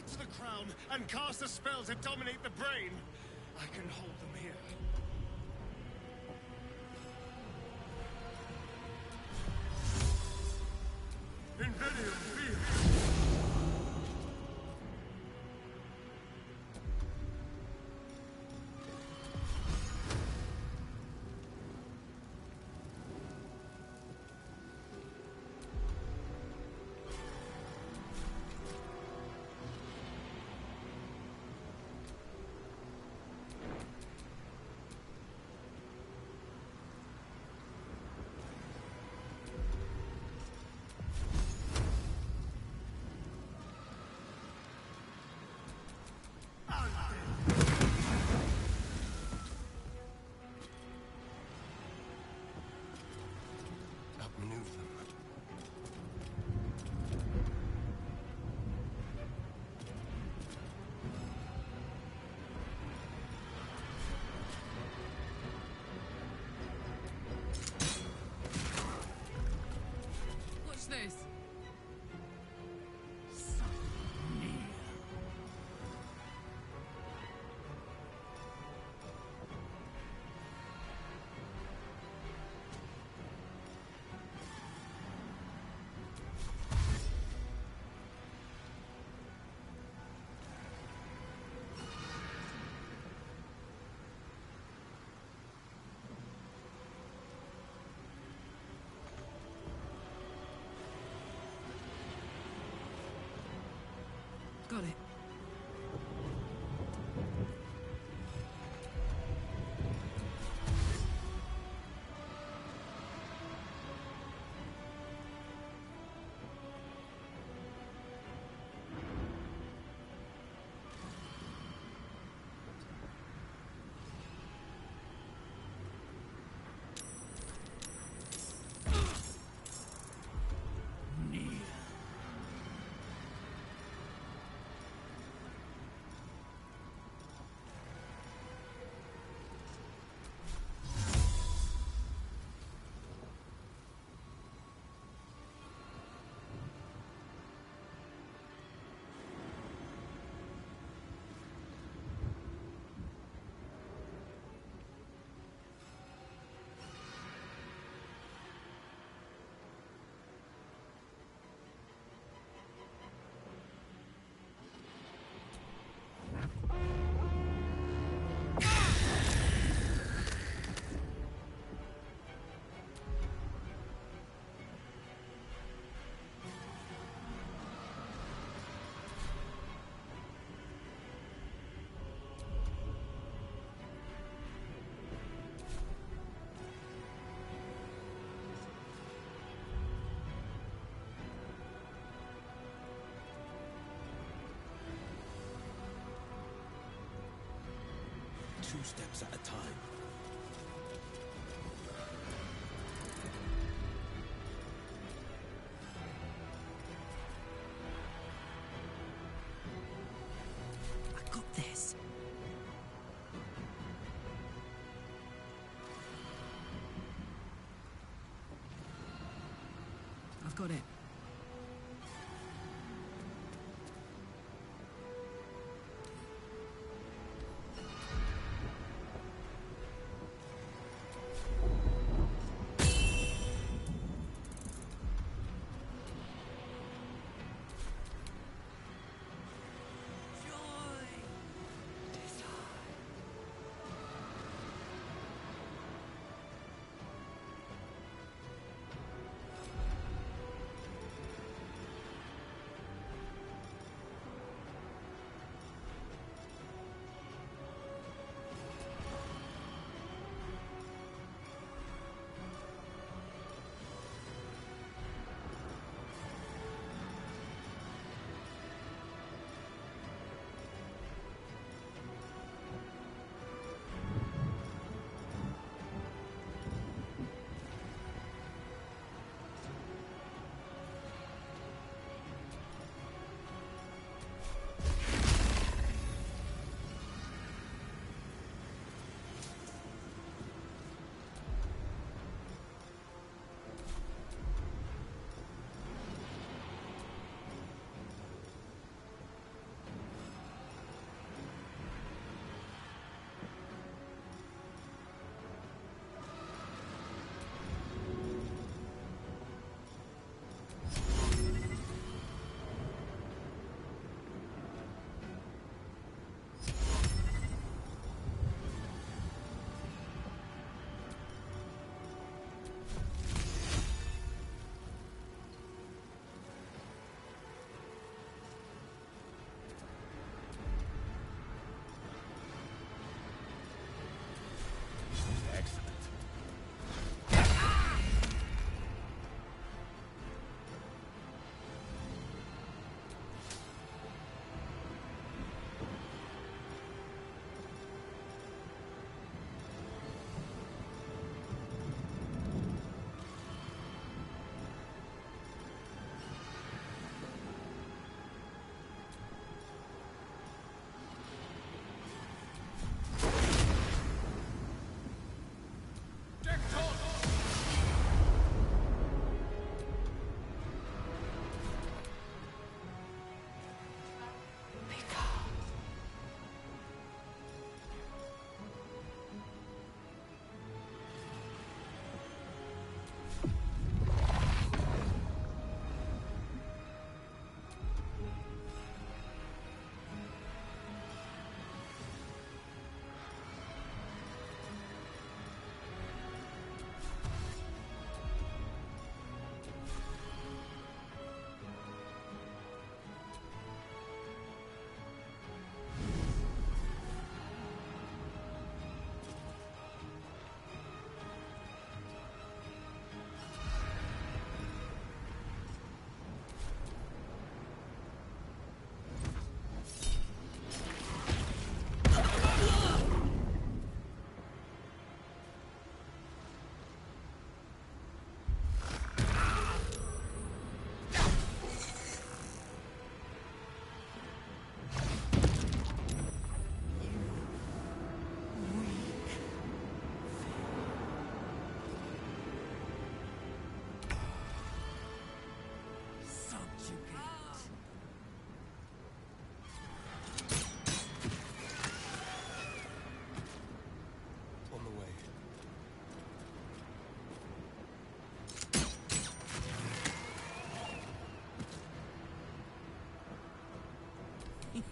back to the crown and cast a spell to dominate the brain, I can hold them here. Invidium Field! Outmaneuver them. What's this? Got it. Two steps at a time. I got this. I've got it.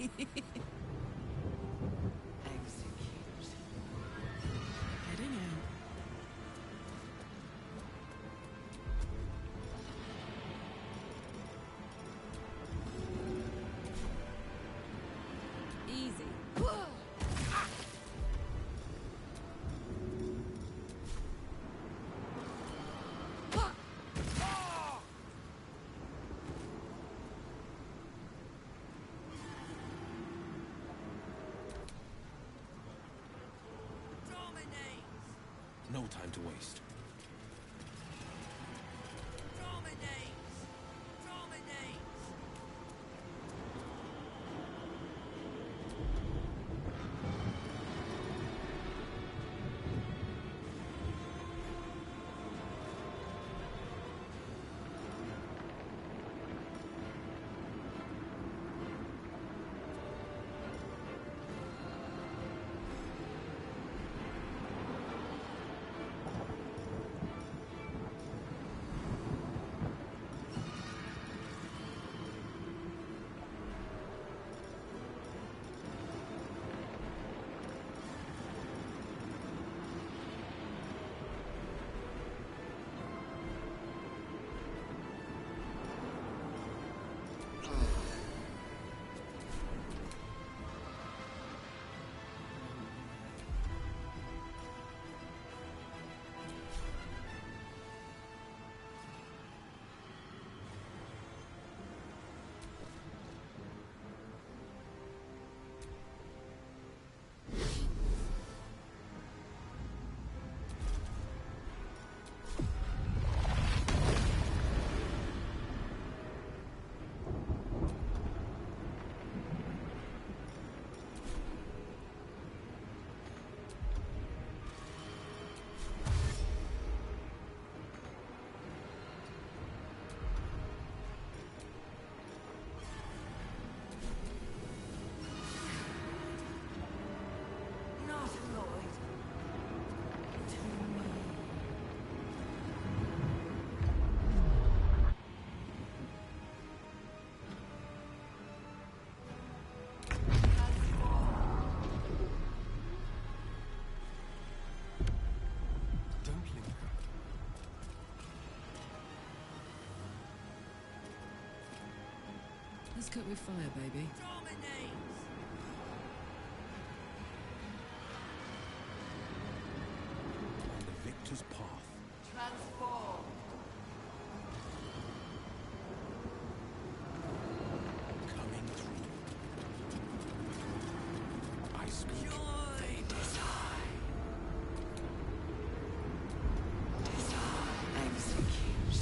Heading out. Easy. No time to waste. Let's cook with fire, baby. On the victor's path. Transform. Coming through. I speak. They decide. Execute.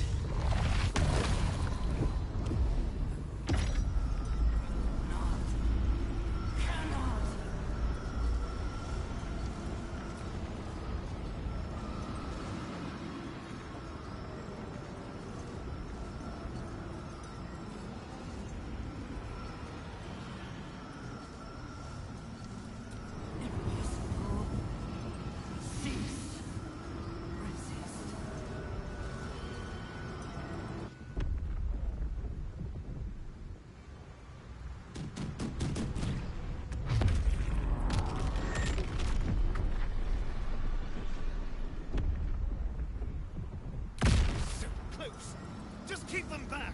Just keep them back!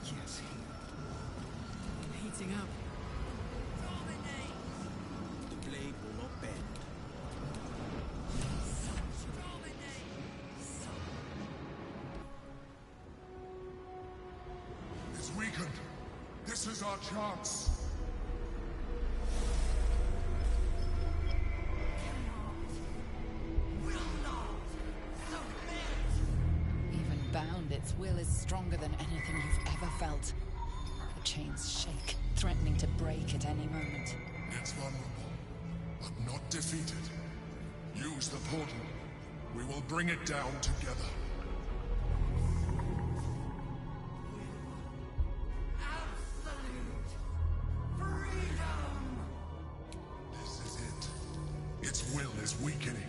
Yes. Heating up. The blade will not bend. It's weakened. This is our chance. Bound, its will is stronger than anything you've ever felt. The chains shake, threatening to break at any moment. It's vulnerable, but not defeated. Use the portal. We will bring it down together. Absolute freedom! This is it. Its will is weakening.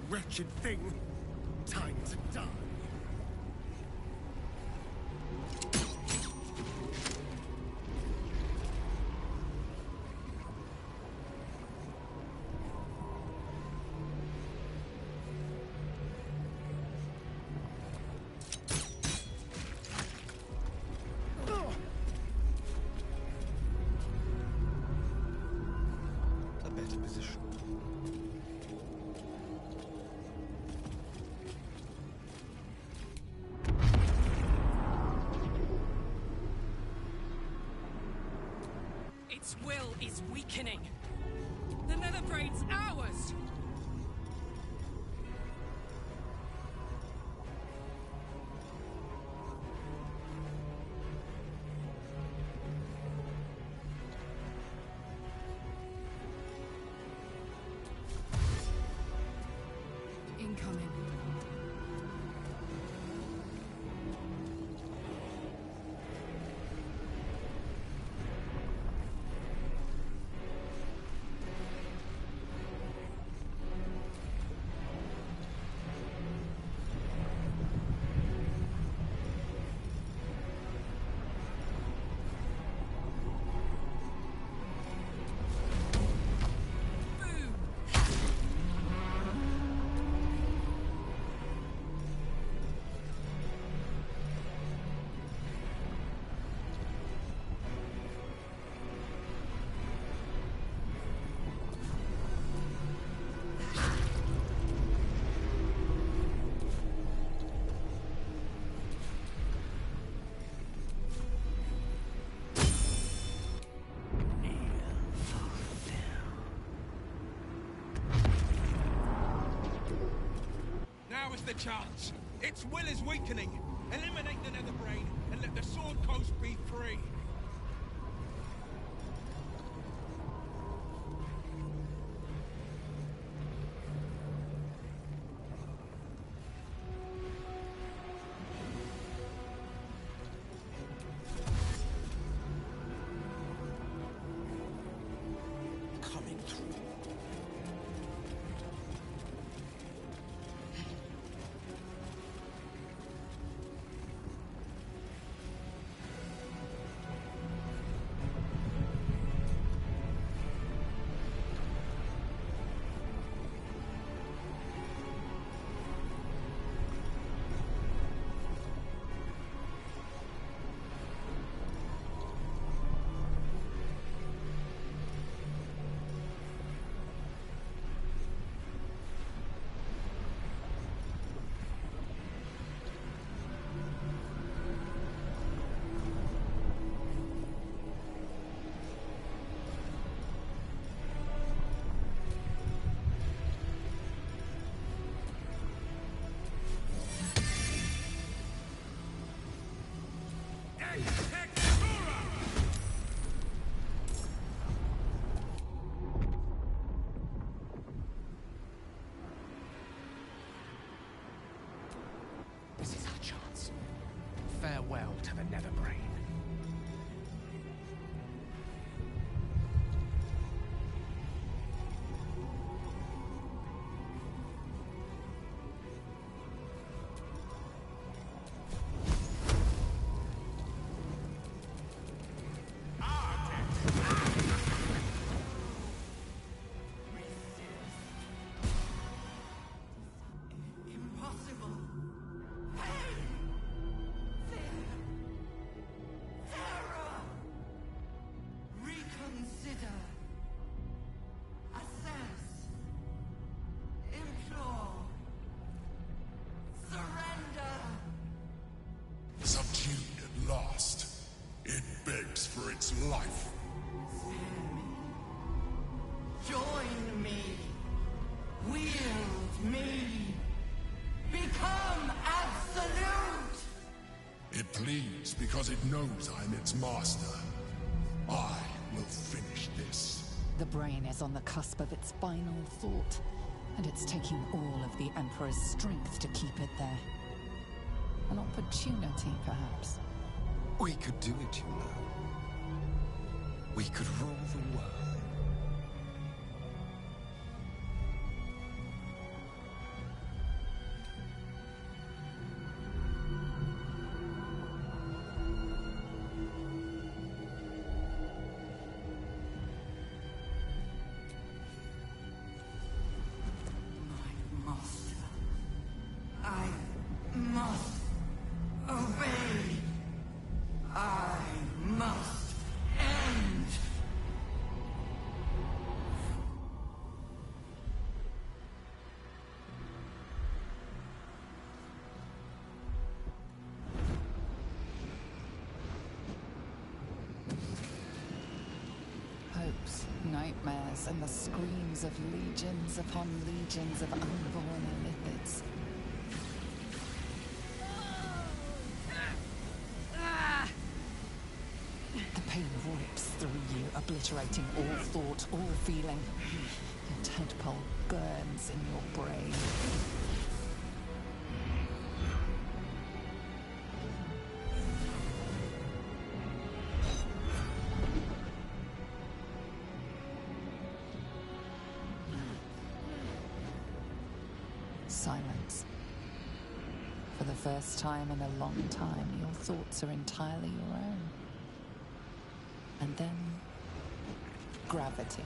wretched thing. Time to die. A better position. Its will is weakening. The netherbrain's ours! Incoming. Now is the chance. Its will is weakening. Eliminate the netherbrain and let the Sword Coast be free. Coming through. This is our chance. Farewell to the netherbrain. Impossible. Pain. Fear. Terror. Reconsider. Assess. Implore. Surrender. Subdued at last, it begs for its life. Join me. Wield me. Become absolute. It pleads because it knows I'm its master. I will finish this. The brain is on the cusp of its final thought, and it's taking all of the Emperor's strength to keep it there. An opportunity, perhaps. We could do it, you know. We could rule the world. nightmares and the screams of legions upon legions of unborn illithids. The pain rips through you, obliterating all thought, all feeling. Your tadpole burns in your brain. Silence. For the first time in a long time, your thoughts are entirely your own. And then, gravity.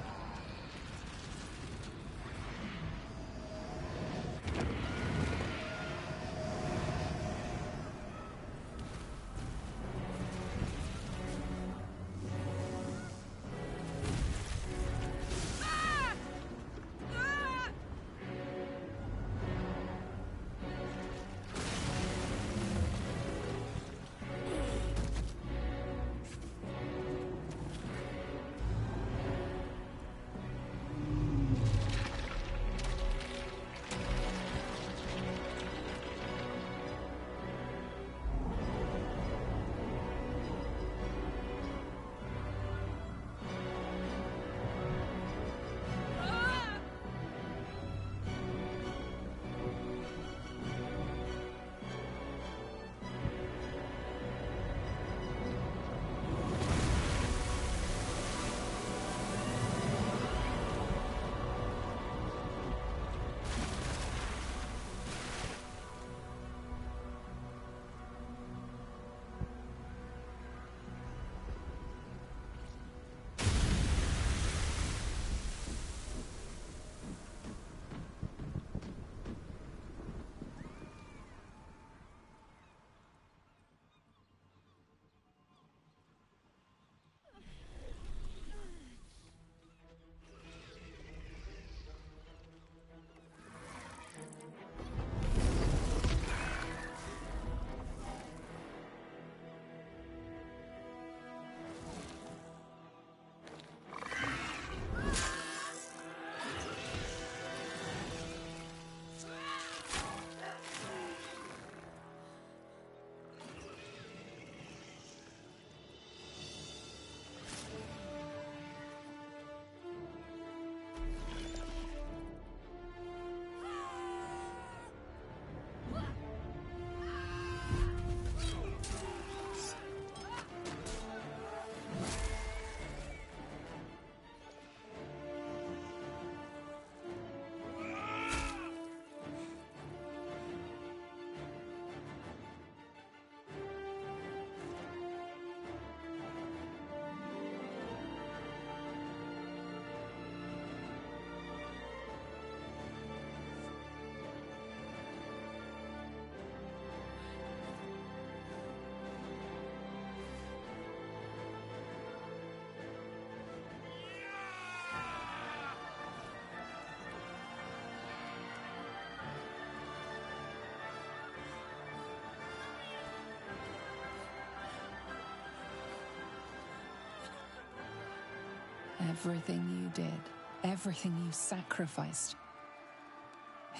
Everything you did, everything you sacrificed,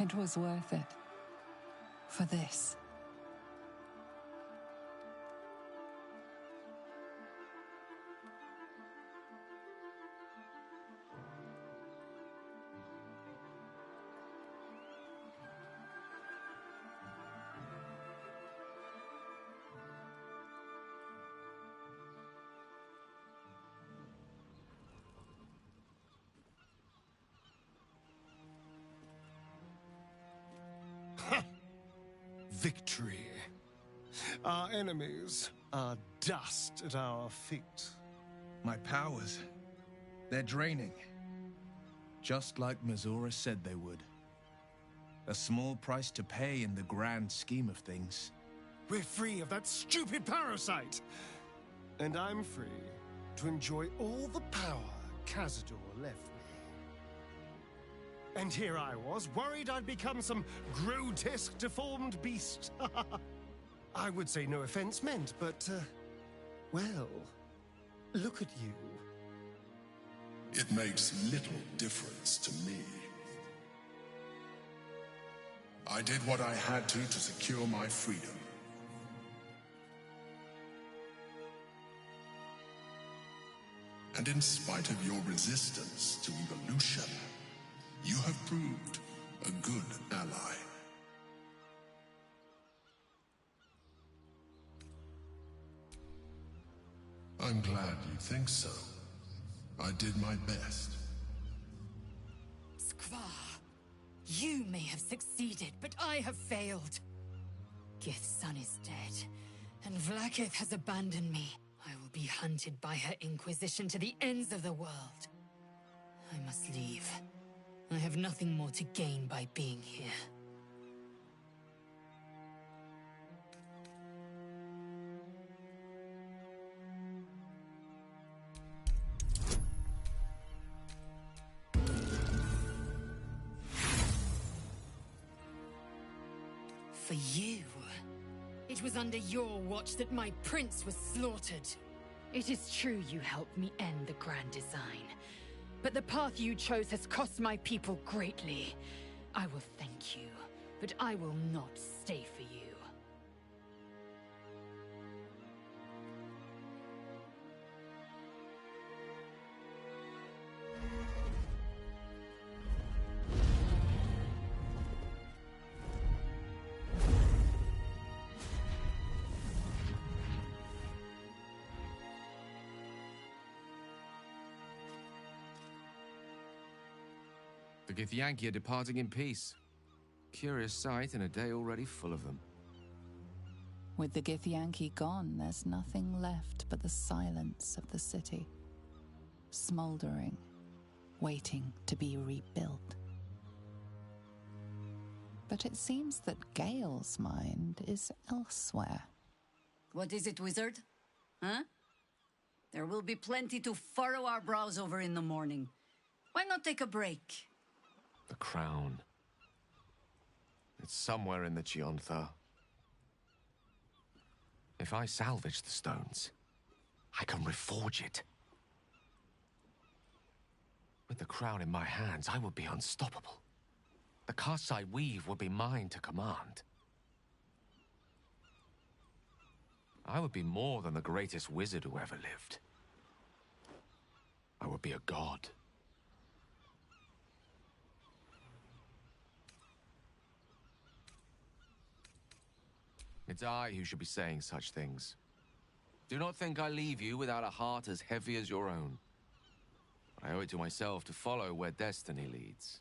it was worth it. For this. Victory. Our enemies are dust at our feet. My powers, they're draining. Just like Mizora said they would. A small price to pay in the grand scheme of things. We're free of that stupid parasite! And I'm free to enjoy all the power Cazador left me. And here I was, worried I'd become some grotesque, deformed beast. I would say no offense meant, but, well, look at you. It makes little difference to me. I did what I had to secure my freedom. And in spite of your resistance to evolution, you have proved a good ally. I'm glad you think so. I did my best. Skvar, you may have succeeded, but I have failed. Gith's son is dead, and Vlaakith has abandoned me. I will be hunted by her Inquisition to the ends of the world. I must leave. I have nothing more to gain by being here. For you. It was under your watch that my prince was slaughtered. It is true you helped me end the Grand Design, but the path you chose has cost my people greatly. I will thank you, but I will not stay for you. The Githyanki are departing in peace. Curious sight in a day already full of them. With the Githyanki gone, there's nothing left but the silence of the city. Smoldering, waiting to be rebuilt. But it seems that Gale's mind is elsewhere. What is it, wizard? Huh? There will be plenty to furrow our brows over in the morning. Why not take a break? The crown. It's somewhere in the Chiontha. If I salvage the stones, I can reforge it. With the crown in my hands, I would be unstoppable. The casts I weave would be mine to command. I would be more than the greatest wizard who ever lived. I would be a god. It's I who should be saying such things. Do not think I leave you without a heart as heavy as your own. I owe it to myself to follow where destiny leads.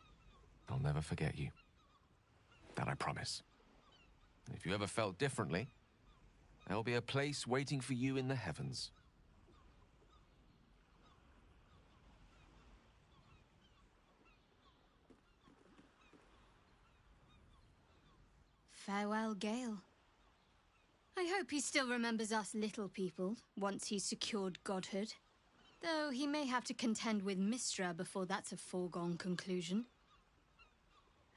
I'll never forget you. That I promise. And if you ever felt differently, there'll be a place waiting for you in the heavens. Farewell, Gale. I hope he still remembers us little people, once he's secured godhood. Though he may have to contend with Mistra before that's a foregone conclusion.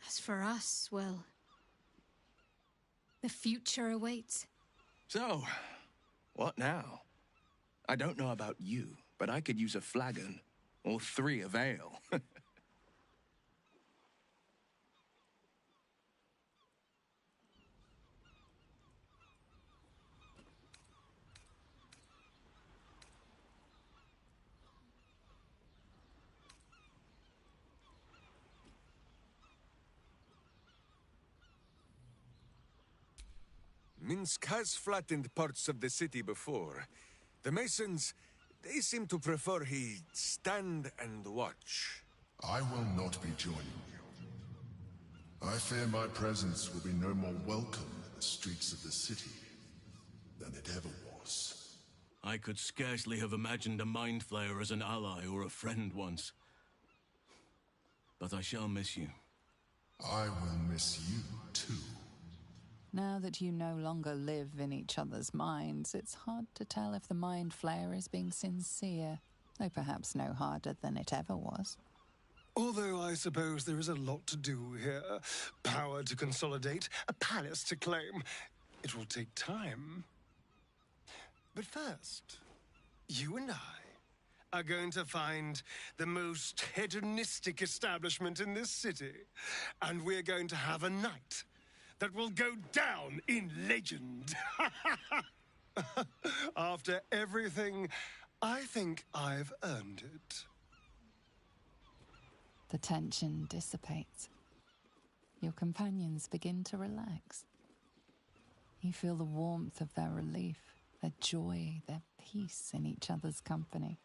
As for us, well, the future awaits. So, what now? I don't know about you, but I could use a flagon, or 3 of ale. Minsk has flattened parts of the city before. The Masons, they seem to prefer he stand and watch. I will not be joining you. I fear my presence will be no more welcome in the streets of the city than it ever was. I could scarcely have imagined a Mind Flayer as an ally or a friend once. But I shall miss you. I will miss you, too. Now that you no longer live in each other's minds, it's hard to tell if the Mind Flayer is being sincere, though perhaps no harder than it ever was. Although I suppose there is a lot to do here. Power to consolidate, a palace to claim. It will take time. But first, you and I, are going to find the most hedonistic establishment in this city. And we're going to have a night that will go down in legend. After everything, I think I've earned it. The tension dissipates. Your companions begin to relax. You feel the warmth of their relief, their joy, their peace in each other's company.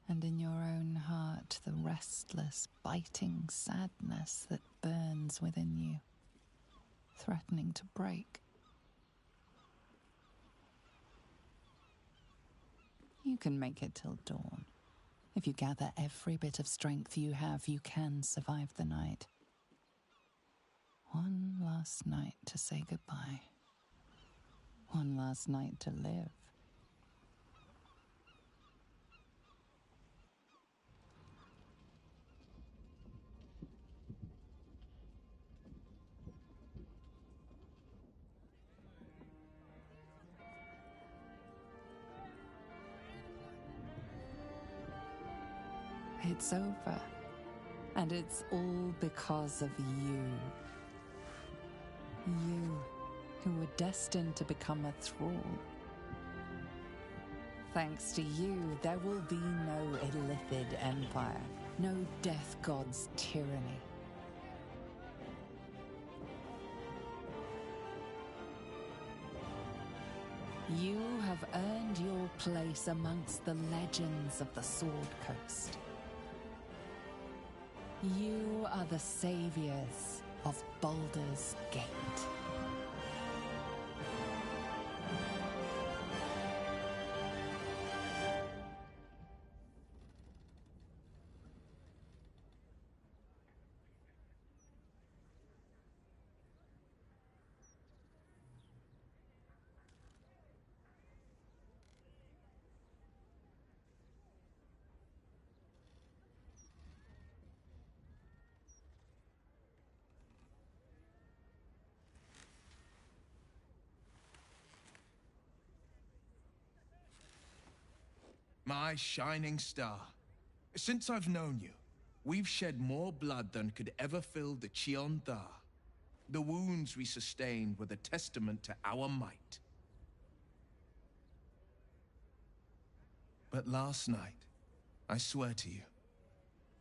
And in your own heart, the restless, biting sadness that burns within you, threatening to break. You can make it till dawn. If you gather every bit of strength you have, you can survive the night. One last night to say goodbye. One last night to live. It's over. And it's all because of you. You, who were destined to become a thrall. Thanks to you, there will be no Illithid empire, no death god's tyranny. You have earned your place amongst the legends of the Sword Coast. You are the saviors of Baldur's Gate. My shining star. Since I've known you, we've shed more blood than could ever fill the Cheon Thar. The wounds we sustained were the testament to our might. But last night, I swear to you,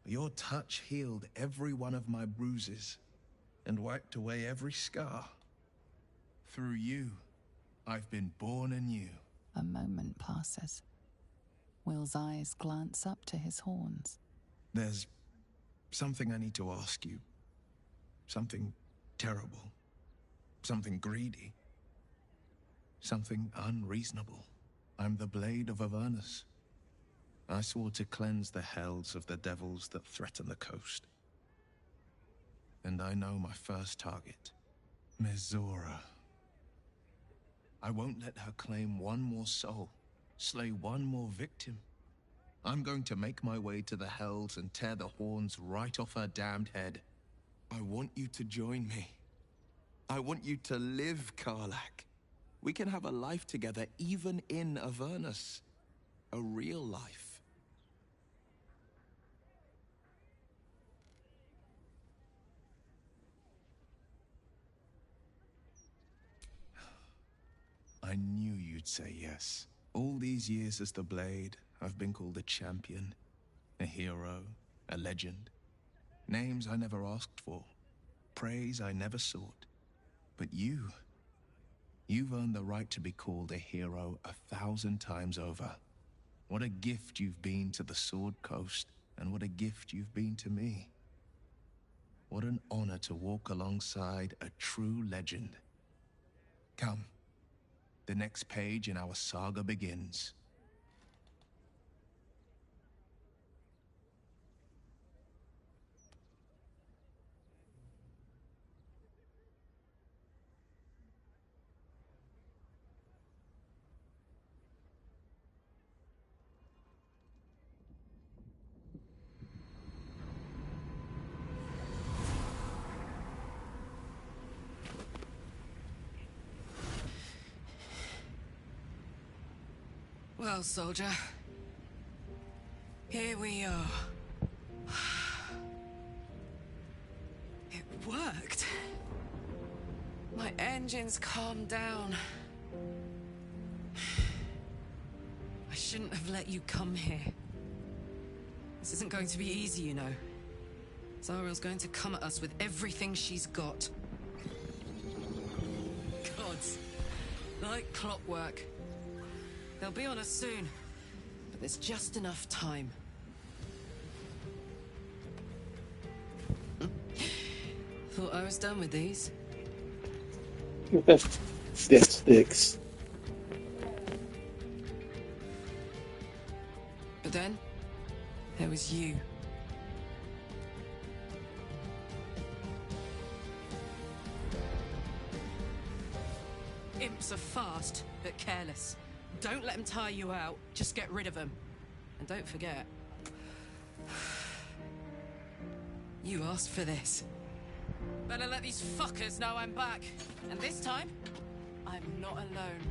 your touch healed every one of my bruises and wiped away every scar. Through you, I've been born anew. A moment passes. Will's eyes glance up to his horns. There's something I need to ask you. Something terrible. Something greedy. Something unreasonable. I'm the Blade of Avernus. I swore to cleanse the hells of the devils that threaten the coast. And I know my first target. Mizora. I won't let her claim one more soul. Slay one more victim. I'm going to make my way to the hells and tear the horns right off her damned head. I want you to join me. I want you to live, Karlach. We can have a life together even in Avernus. A real life. I knew you'd say yes. All these years as the Blade, I've been called a champion, a hero, a legend. Names I never asked for, praise I never sought. But you've earned the right to be called a hero 1,000 times over. What a gift you've been to the Sword Coast, and what a gift you've been to me. What an honor to walk alongside a true legend. Come. The next page in our saga begins. Well, soldier, here we are. It worked. My engines calmed down. I shouldn't have let you come here. This isn't going to be easy, you know. Zariel's going to come at us with everything she's got. Gods, like clockwork. They'll be on us soon, but there's just enough time. Thought I was done with these. That sticks. But then, there was you. Imps are fast, but careless. Don't let them tire you out, just get rid of them. And don't forget, you asked for this. Better let these fuckers know I'm back. And this time, I'm not alone.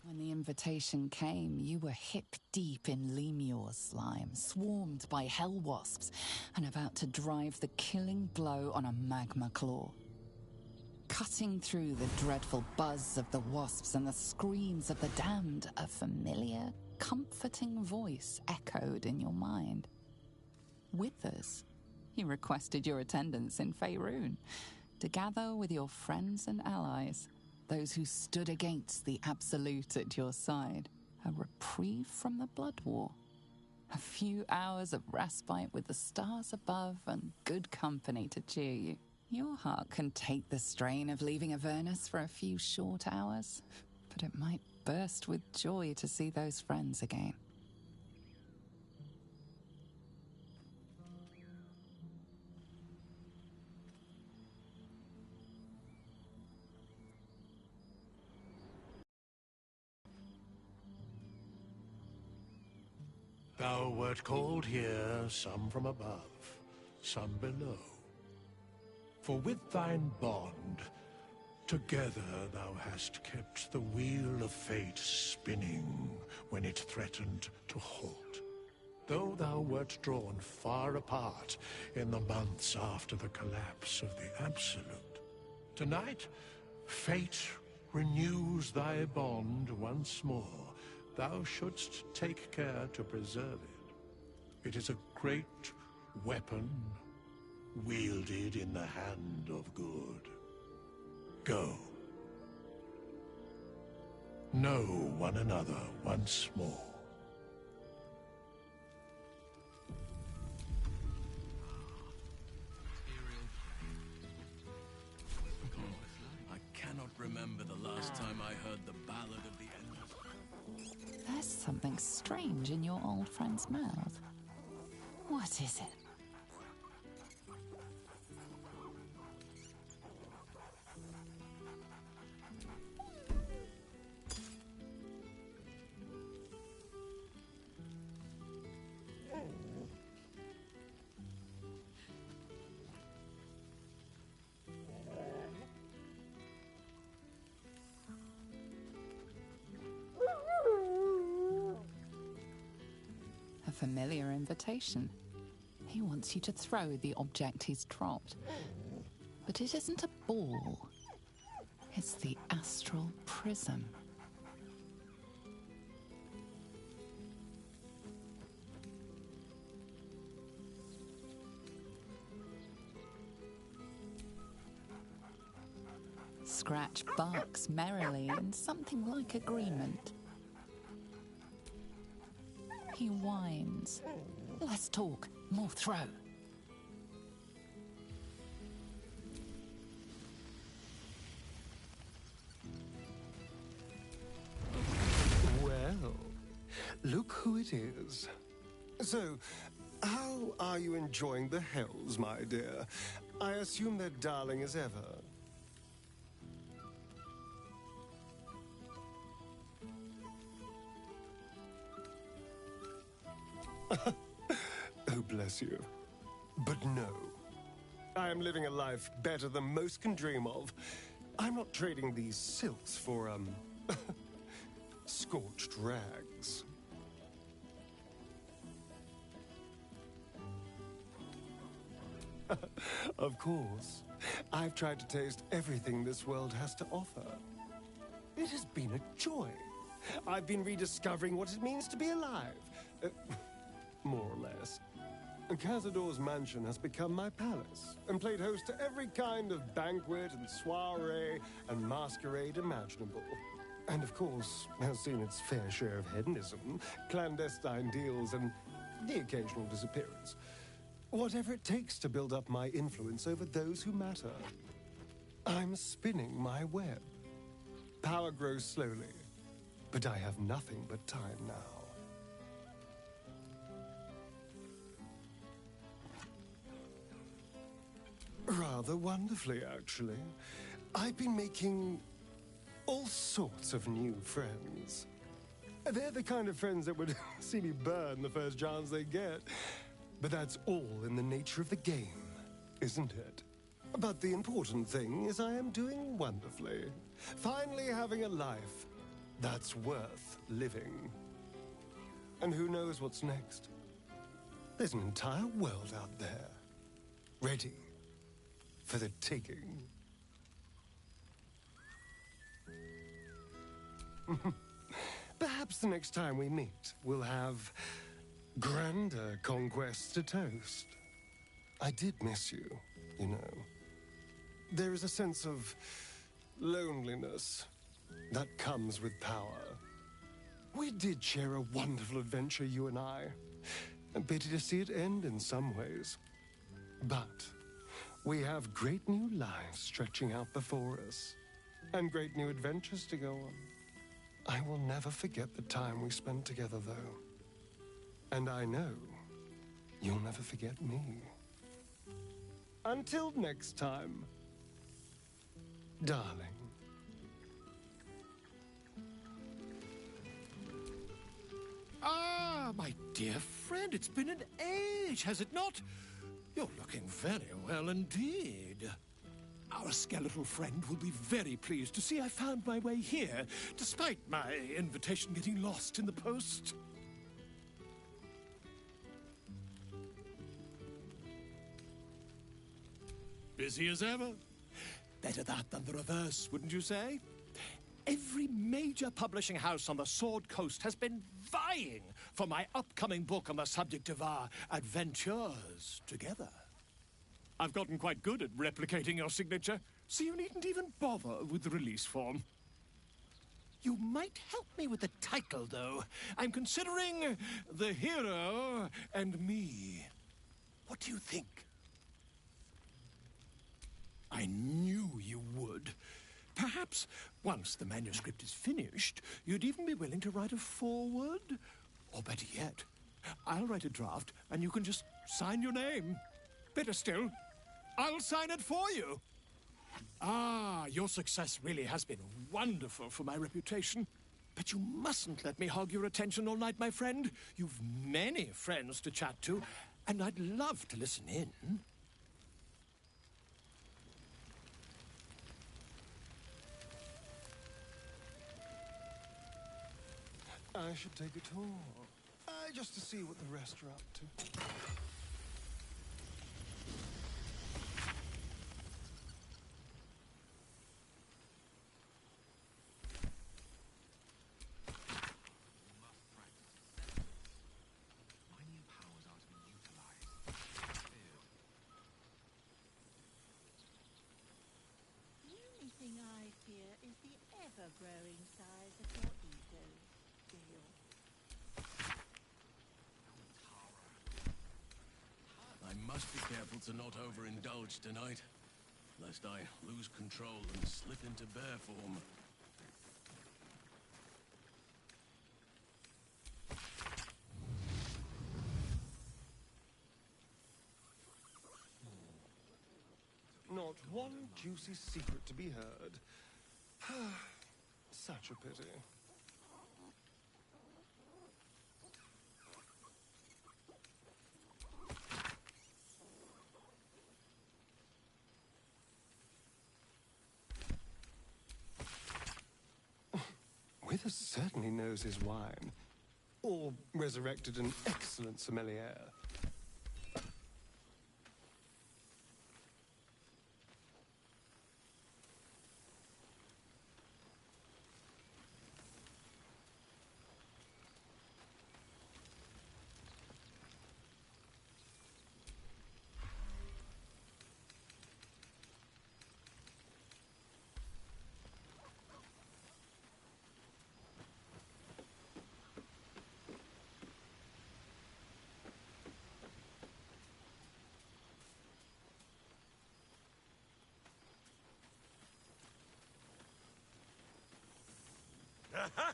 When the invitation came, you were hip-deep in Lemure slime, swarmed by hell wasps, and about to drive the killing blow on a magma claw. Cutting through the dreadful buzz of the wasps and the screams of the damned, a familiar, comforting voice echoed in your mind. Withers, he requested your attendance in Faerun, to gather with your friends and allies, those who stood against the Absolute at your side. A reprieve from the Blood War. A few hours of respite with the stars above and good company to cheer you. Your heart can take the strain of leaving Avernus for a few short hours, but it might burst with joy to see those friends again. Thou wert called here, some from above, some below. For with thine bond, together thou hast kept the wheel of fate spinning when it threatened to halt. Though thou wert drawn far apart in the months after the collapse of the Absolute, tonight, fate renews thy bond once more. Thou shouldst take care to preserve it. It is a great weapon, wielded in the hand of good. Go. Know one another once more. I cannot remember the last time I heard the ballad of the end. There's something strange in your old friend's mouth. What is it? A familiar invitation. He wants you to throw the object he's dropped. But it isn't a ball. It's the astral prism. Scratch barks merrily in something like agreement. He whines. Less talk, more throw. look who it is. So, how are you enjoying the Hells, my dear? I assume they're darling as ever. Oh, bless you. But no. I am living a life better than most can dream of. I'm not trading these silks for, scorched rags. Of course. I've tried to taste everything this world has to offer. It has been a joy. I've been rediscovering what it means to be alive. More or less. Cazador's mansion has become my palace, and played host to every kind of banquet and soiree and masquerade imaginable. And of course, has seen its fair share of hedonism, clandestine deals, and the occasional disappearance. Whatever it takes to build up my influence over those who matter. I'm spinning my web. Power grows slowly, but I have nothing but time now. Rather wonderfully, actually. I've been making all sorts of new friends. They're the kind of friends that would see me burn the first chance they get. But that's all in the nature of the game, isn't it? But the important thing is I am doing wonderfully. Finally having a life that's worth living. And who knows what's next? There's an entire world out there, ready for the taking. Perhaps the next time we meet, we'll have grander conquests to toast. I did miss you, you know. There is a sense of loneliness that comes with power. We did share a wonderful adventure, you and I. A pity to see it end in some ways. But we have great new lives stretching out before us, and great new adventures to go on. I will never forget the time we spent together, though. And I know you'll never forget me. Until next time, darling. Ah, my dear friend, it's been an age, has it not? You're looking very well indeed. Our skeletal friend will be very pleased to see I found my way here, despite my invitation getting lost in the post. Busy as ever. Better that than the reverse, wouldn't you say? Every major publishing house on the Sword Coast has been vying for my upcoming book on the subject of our adventures together. I've gotten quite good at replicating your signature, so you needn't even bother with the release form. You might help me with the title, though. I'm considering The Hero and Me. What do you think? I knew you would. Perhaps, once the manuscript is finished, you'd even be willing to write a foreword? Or better yet, I'll write a draft and you can just sign your name. Better still, I'll sign it for you. Ah, your success really has been wonderful for my reputation. But you mustn't let me hog your attention all night, my friend. You've many friends to chat to, and I'd love to listen in. I should take a tour. Just to see what the rest are up to. The only thing I fear is the ever-growing size of your ego, Gale. I must be careful to not overindulge tonight, lest I lose control and slip into bear form. not one juicy secret to be heard. Such a pity. Wither certainly knows his wine. Or resurrected an excellent sommelier. Aha!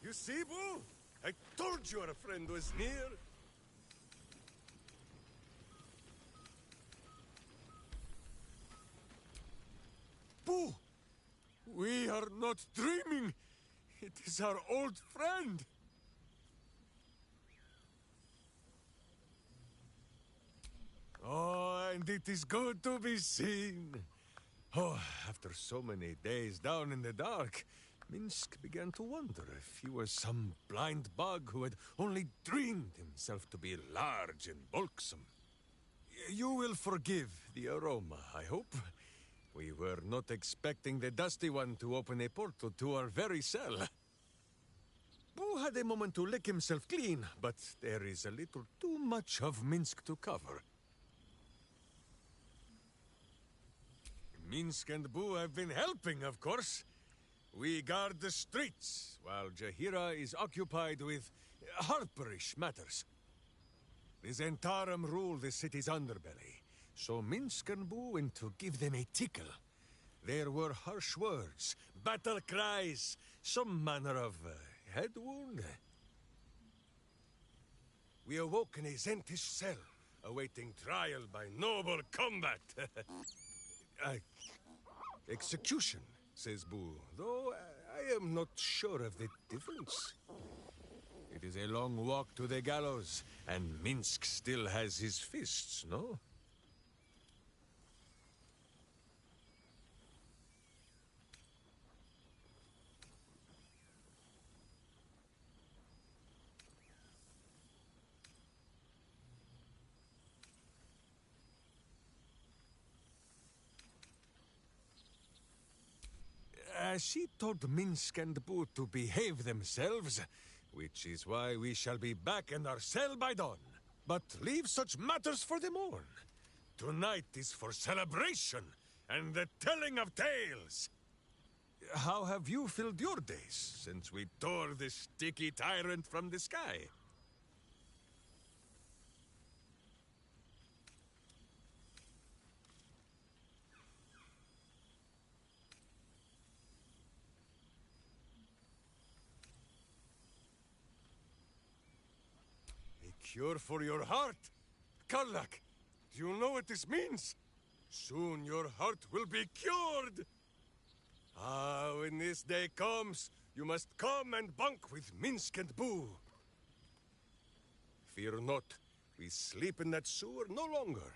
You see, Boo? I told you our friend was near. Boo! We are not dreaming. It is our old friend. Oh, and it is good to be seen. Oh, after so many days down in the dark, Minsk began to wonder if he was some blind bug who had only dreamed himself to be large and bulksome. You will forgive the aroma, I hope. We were not expecting the Dusty One to open a portal to our very cell. Boo had a moment to lick himself clean, but there is a little too much of Minsk to cover. Minsk and Boo have been helping, of course. We guard the streets, while Jahira is occupied with harperish matters. The Zentarum rule the city's underbelly, so Minsk and Boo went to give them a tickle. There were harsh words, battle cries, some manner of head wound. We awoke in a Zentish cell, awaiting trial by noble combat. Execution, says Boo, though I am not sure of the difference. It is a long walk to the gallows, and Minsk still has his fists, no? She told Minsk and Boo to behave themselves, which is why we shall be back in our cell by dawn. But leave such matters for the morn. Tonight is for celebration and the telling of tales. How have you filled your days since we tore this sticky tyrant from the sky? Cure for your heart? Karlach, do you know what this means? Soon your heart will be cured! Ah, when this day comes, you must come and bunk with Minsk and Boo. Fear not, we sleep in that sewer no longer.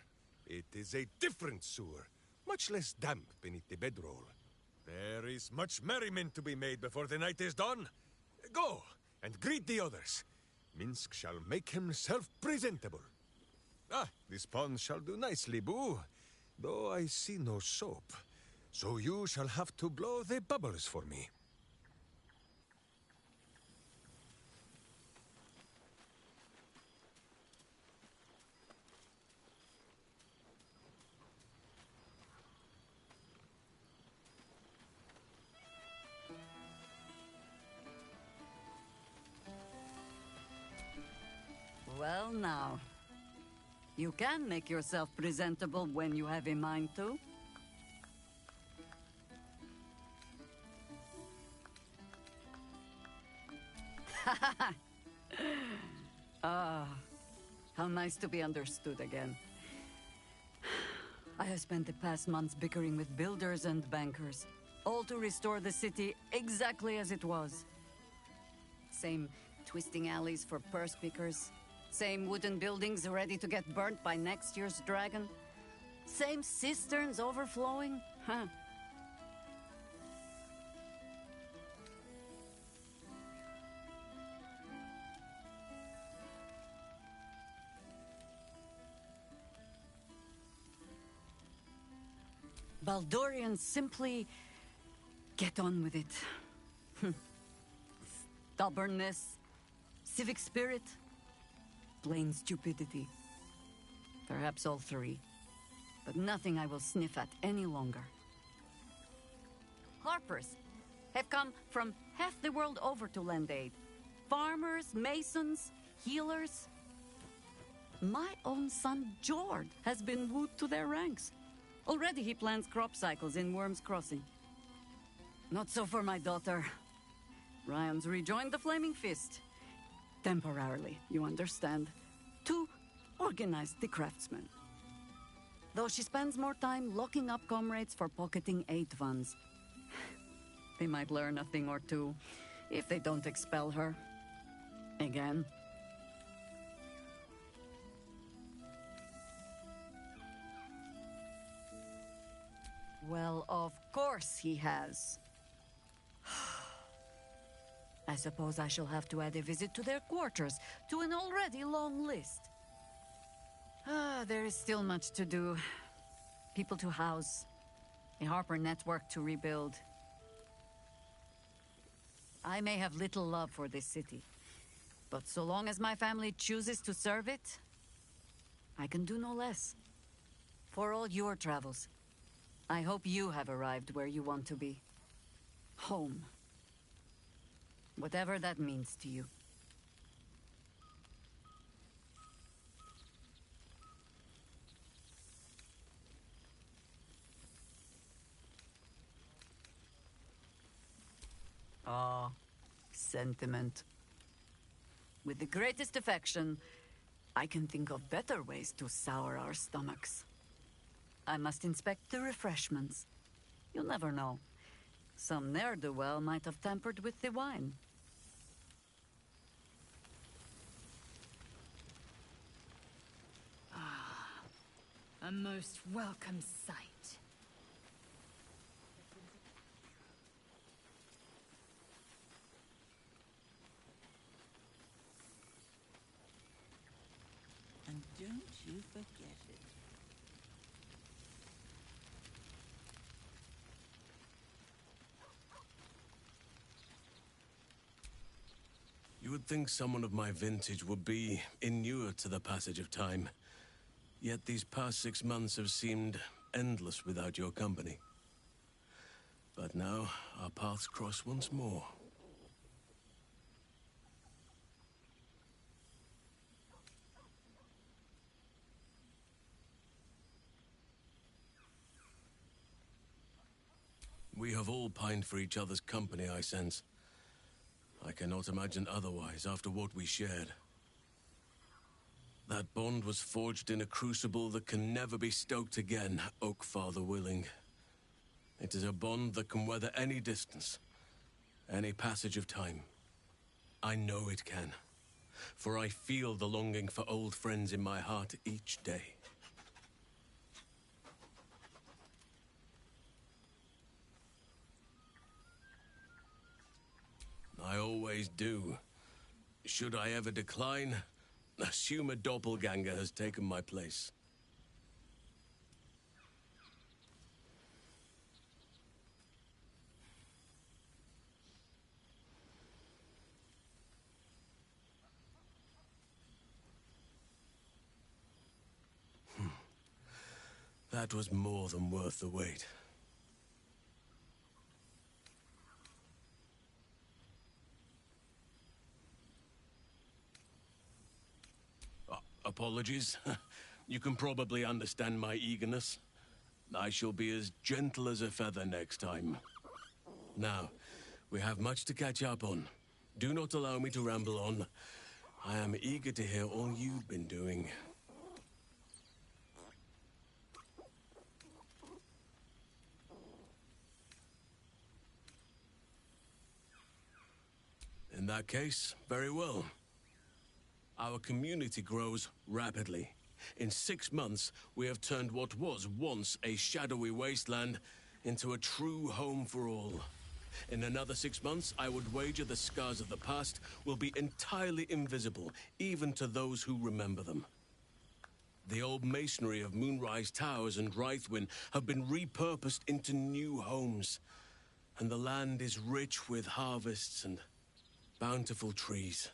It is a different sewer, much less damp beneath the bedroll. There is much merriment to be made before the night is done. Go, and greet the others. Minsk shall make himself presentable. Ah, this pond shall do nicely, Boo. Though I see no soap. So you shall have to blow the bubbles for me. Well now, you can make yourself presentable when you have a mind to. Ah, how nice to be understood again. I have spent the past months bickering with builders and bankers, all to restore the city exactly as it was. Same twisting alleys for purse pickers, same wooden buildings ready to get burnt by next year's dragon, same cisterns overflowing, huh? Baldurians simply get on with it. Stubbornness, civic spirit, plain stupidity. Perhaps all three, but nothing I will sniff at any longer. Harpers have come from half the world over to lend aid. Farmers, masons, healers. My own son, Jord, has been wooed to their ranks. Already he plans crop cycles in Worm's Crossing. Not so for my daughter. Ryan's rejoined the Flaming Fist. Temporarily, you understand. To organize the craftsmen. Though she spends more time locking up comrades for pocketing aid funds. They might learn a thing or two, if they don't expel her. Again. Well, of course he has. I suppose I shall have to add a visit to their quarters, to an already long list. There is still much to do. People to house, a Harper network to rebuild. I may have little love for this city, but so long as my family chooses to serve it, I can do no less. For all your travels, I hope you have arrived where you want to be. Home. Whatever that means to you. Ah, sentiment. With the greatest affection, I can think of better ways to sour our stomachs. I must inspect the refreshments. You never know. Some ne'er-do-well might have tampered with the wine. A most welcome sight. And don't you forget it. You would think someone of my vintage would be inured to the passage of time. Yet these past 6 months have seemed endless without your company. But now, our paths cross once more. We have all pined for each other's company, I sense. I cannot imagine otherwise after what we shared. That bond was forged in a crucible that can never be stoked again, Oak Father willing. It is a bond that can weather any distance, any passage of time. I know it can, for I feel the longing for old friends in my heart each day. I always do. Should I ever decline, assume a doppelganger has taken my place. That was more than worth the wait. Apologies. You can probably understand my eagerness. I shall be as gentle as a feather next time. Now, we have much to catch up on. Do not allow me to ramble on. I am eager to hear all you've been doing. In that case, very well. Our community grows rapidly. In 6 months, we have turned what was once a shadowy wasteland into a true home for all. In another 6 months, I would wager the scars of the past will be entirely invisible, even to those who remember them. The old masonry of Moonrise Towers and Rythwin have been repurposed into new homes, and the land is rich with harvests and bountiful trees.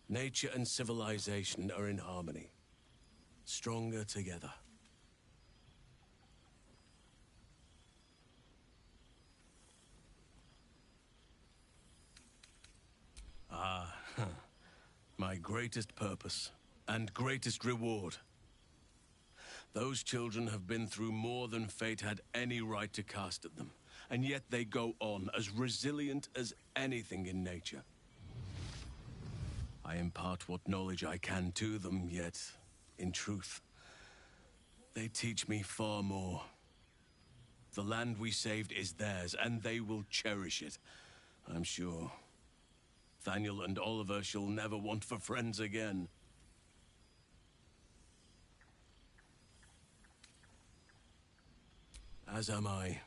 Nature and civilization are in harmony, stronger together. Ah, my greatest purpose and greatest reward. Those children have been through more than fate had any right to cast at them, and yet they go on as resilient as anything in nature. I impart what knowledge I can to them, yet, in truth, they teach me far more. The land we saved is theirs, and they will cherish it, I'm sure. Thaniel and Oliver shall never want for friends again. As am I.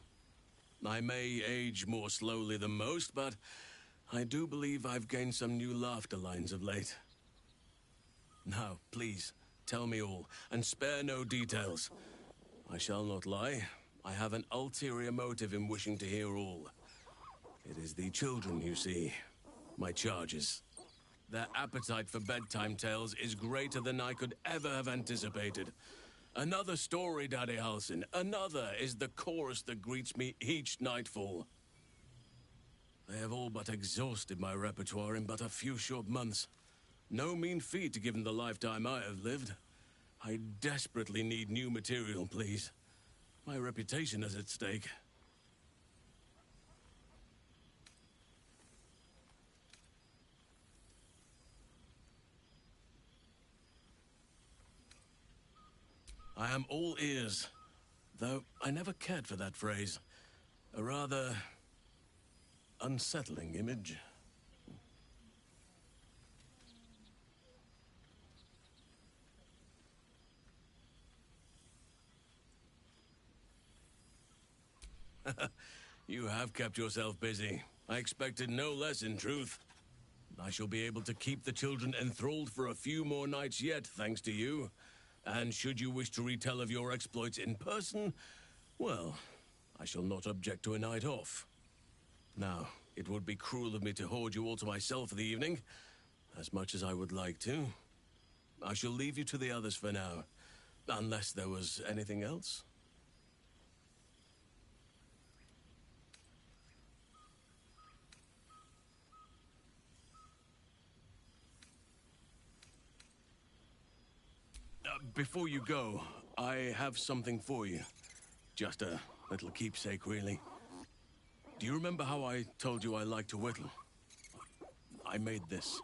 I may age more slowly than most, but I do believe I've gained some new laughter lines of late. Now, please, tell me all, and spare no details. I shall not lie. I have an ulterior motive in wishing to hear all. It is the children, you see. My charges. Their appetite for bedtime tales is greater than I could ever have anticipated. Another story, Daddy Halsin. Another is the chorus that greets me each nightfall. They have all but exhausted my repertoire in but a few short months. No mean feat given the lifetime I have lived. I desperately need new material, please. My reputation is at stake. I am all ears, though I never cared for that phrase. A rather unsettling image. You have kept yourself busy. I expected no less, in truth. I shall be able to keep the children enthralled for a few more nights yet, thanks to you. And should you wish to retell of your exploits in person, well, I shall not object to a night off. Now, it would be cruel of me to hoard you all to myself for the evening, as much as I would like to. I shall leave you to the others for now, unless there was anything else. Before you go, I have something for you. Just a little keepsake, really. Do you remember how I told you I like to whittle? I made this.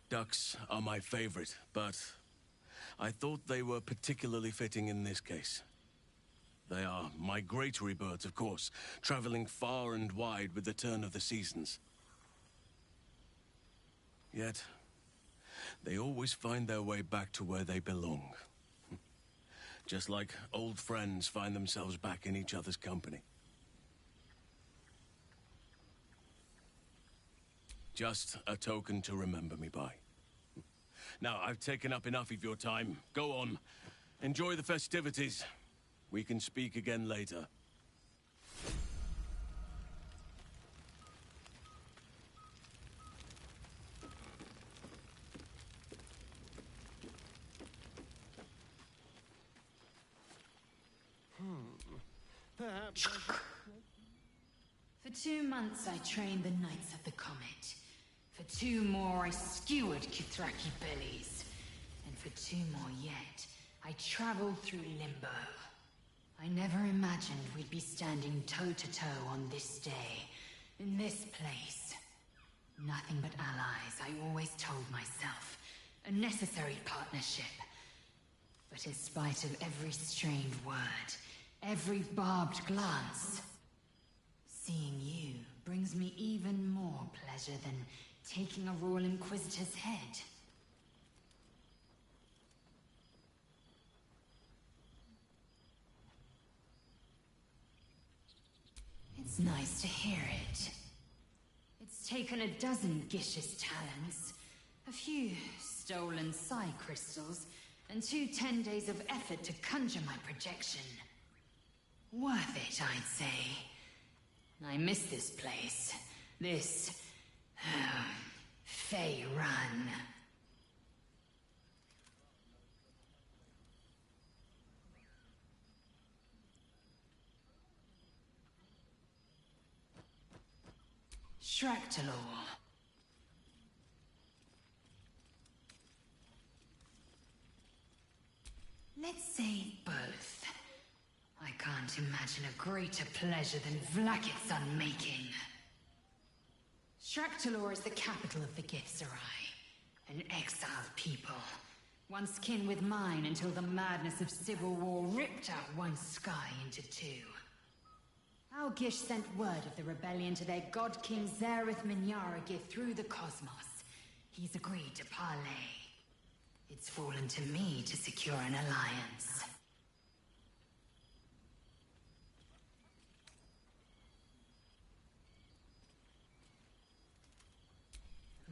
Ducks are my favorite, but I thought they were particularly fitting in this case. They are migratory birds, of course, traveling far and wide with the turn of the seasons. Yet, they always find their way back to where they belong. Just like old friends find themselves back in each other's company. Just a token to remember me by. Now, I've taken up enough of your time. Go on. Enjoy the festivities. We can speak again later. For 2 months I trained the Knights of the Comet. For 2 more I skewered Kithraki bellies. And for 2 more yet, I traveled through Limbo. I never imagined we'd be standing toe-to-toe on this day, in this place. Nothing but allies, I always told myself. A necessary partnership. But in spite of every strained word, every barbed glance, Seeing you brings me even more pleasure than taking a Royal Inquisitor's head. It's nice to hear it. It's taken a dozen Gish's talents, a few stolen psi crystals, and 2 10 days of effort to conjure my projection. Worth it, I'd say. I miss this place. This... Fey Run. Shractalor. Let's say both. I can't imagine a greater pleasure than Vlaakith's unmaking. Shractalor is the capital of the Githzerai, an exiled people, once kin with mine until the madness of civil war ripped out one sky into 2. Our Gish sent word of the rebellion to their god king Zareth Minyaragith through the cosmos. He's agreed to parley. It's fallen to me to secure an alliance.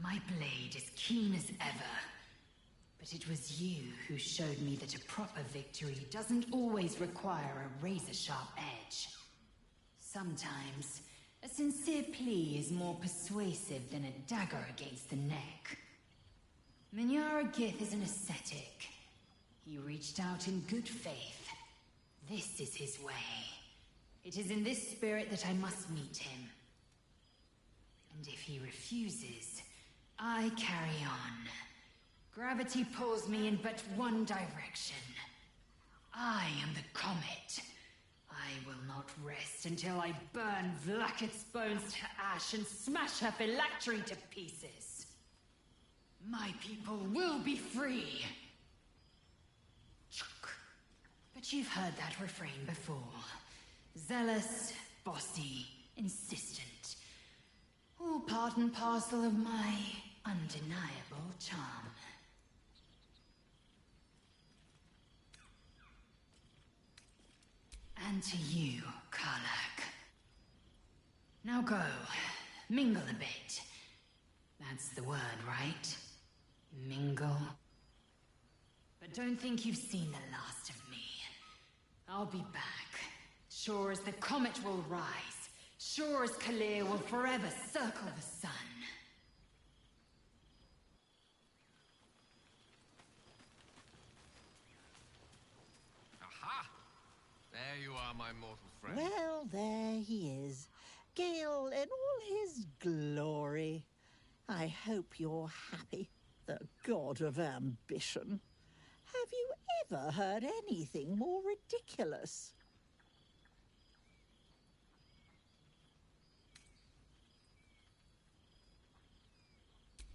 My blade is keen as ever, but it was you who showed me that a proper victory doesn't always require a razor-sharp edge. Sometimes, a sincere plea is more persuasive than a dagger against the neck. Minyaragith is an ascetic. He reached out in good faith. This is his way. It is in this spirit that I must meet him. And if he refuses, I carry on. Gravity pulls me in but one direction. I am the comet. I will not rest until I burn Vlaakith's bones to ash and smash her phylactery to pieces. My people will be free. But you've heard that refrain before. Zealous, bossy, insistent. All part and parcel of my undeniable charm. And to you, Karlach. Now go, mingle a bit. That's the word, right? Mingle. But don't think you've seen the last of me. I'll be back. Sure as the comet will rise. Sure as Kalir will forever circle the sun. Aha! There you are, my mortal friend. Well, there he is. Gale in all his glory. I hope you're happy, the god of ambition. Have you ever heard anything more ridiculous?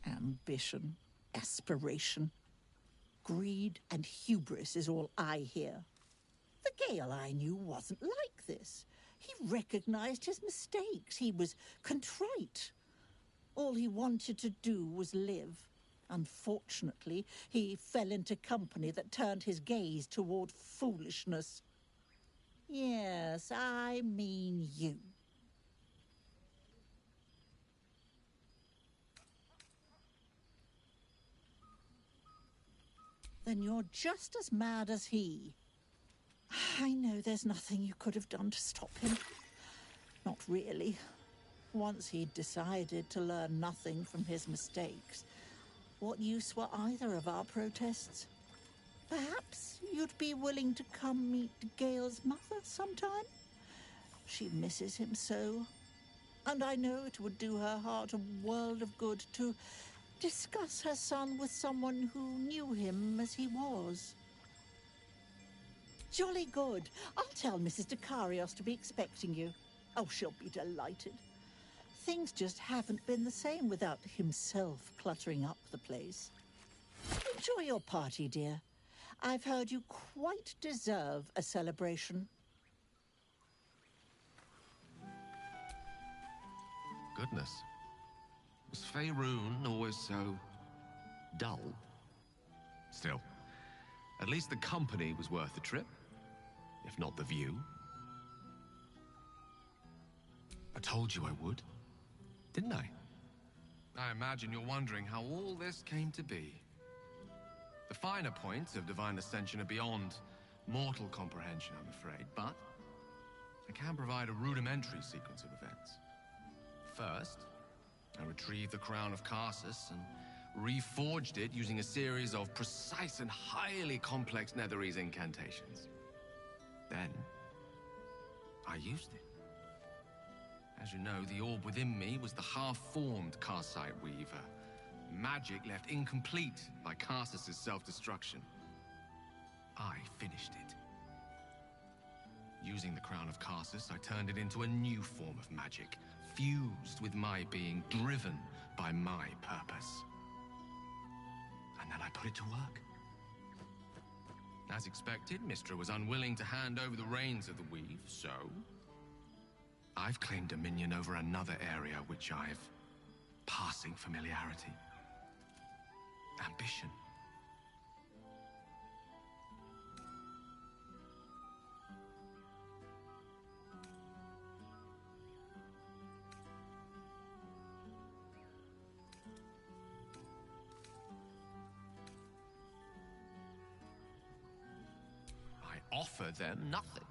Ambition, aspiration, greed and hubris is all I hear. The Gale I knew wasn't like this. He recognized his mistakes. He was contrite. All he wanted to do was live. Unfortunately, he fell into company that turned his gaze toward foolishness. Yes, I mean you. Then you're just as mad as he. I know there's nothing you could have done to stop him. Not really. Once he'd decided to learn nothing from his mistakes, what use were either of our protests? Perhaps you'd be willing to come meet Gale's mother sometime? She misses him so. And I know it would do her heart a world of good to discuss her son with someone who knew him as he was. Jolly good. I'll tell Mrs. Dekarios to be expecting you. Oh, she'll be delighted. Things just haven't been the same without himself cluttering up the place. Enjoy your party, dear. I've heard you quite deserve a celebration. Goodness. Was Faerun always so dull? Still, at least the company was worth the trip, if not the view. I told you I would, didn't I? I imagine you're wondering how all this came to be. The finer points of divine ascension are beyond mortal comprehension, I'm afraid, but I can provide a rudimentary sequence of events. First, I retrieved the crown of Karsus and reforged it using a series of precise and highly complex Netherese incantations. Then, I used it. As you know, the orb within me was the half-formed Karsite Weaver. Magic left incomplete by Karsus' self-destruction. I finished it. Using the crown of Karsus, I turned it into a new form of magic, fused with my being, driven by my purpose. And then I put it to work. As expected, Mystra was unwilling to hand over the reins of the weave, so I've claimed dominion over another area which I've passing familiarity. Ambition. I offer them nothing.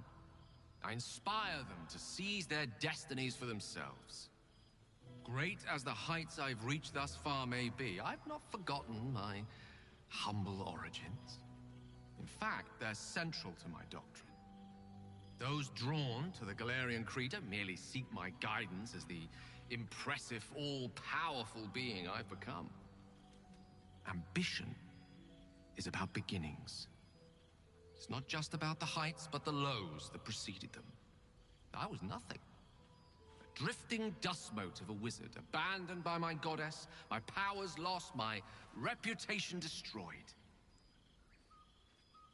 I inspire them to seize their destinies for themselves. Great as the heights I've reached thus far may be, I've not forgotten my humble origins. In fact, they're central to my doctrine. Those drawn to the Galarian Creed merely seek my guidance as the impressive, all-powerful being I've become. Ambition is about beginnings. It's not just about the heights, but the lows that preceded them. I was nothing. A drifting dust mote of a wizard, abandoned by my goddess, my powers lost, my reputation destroyed.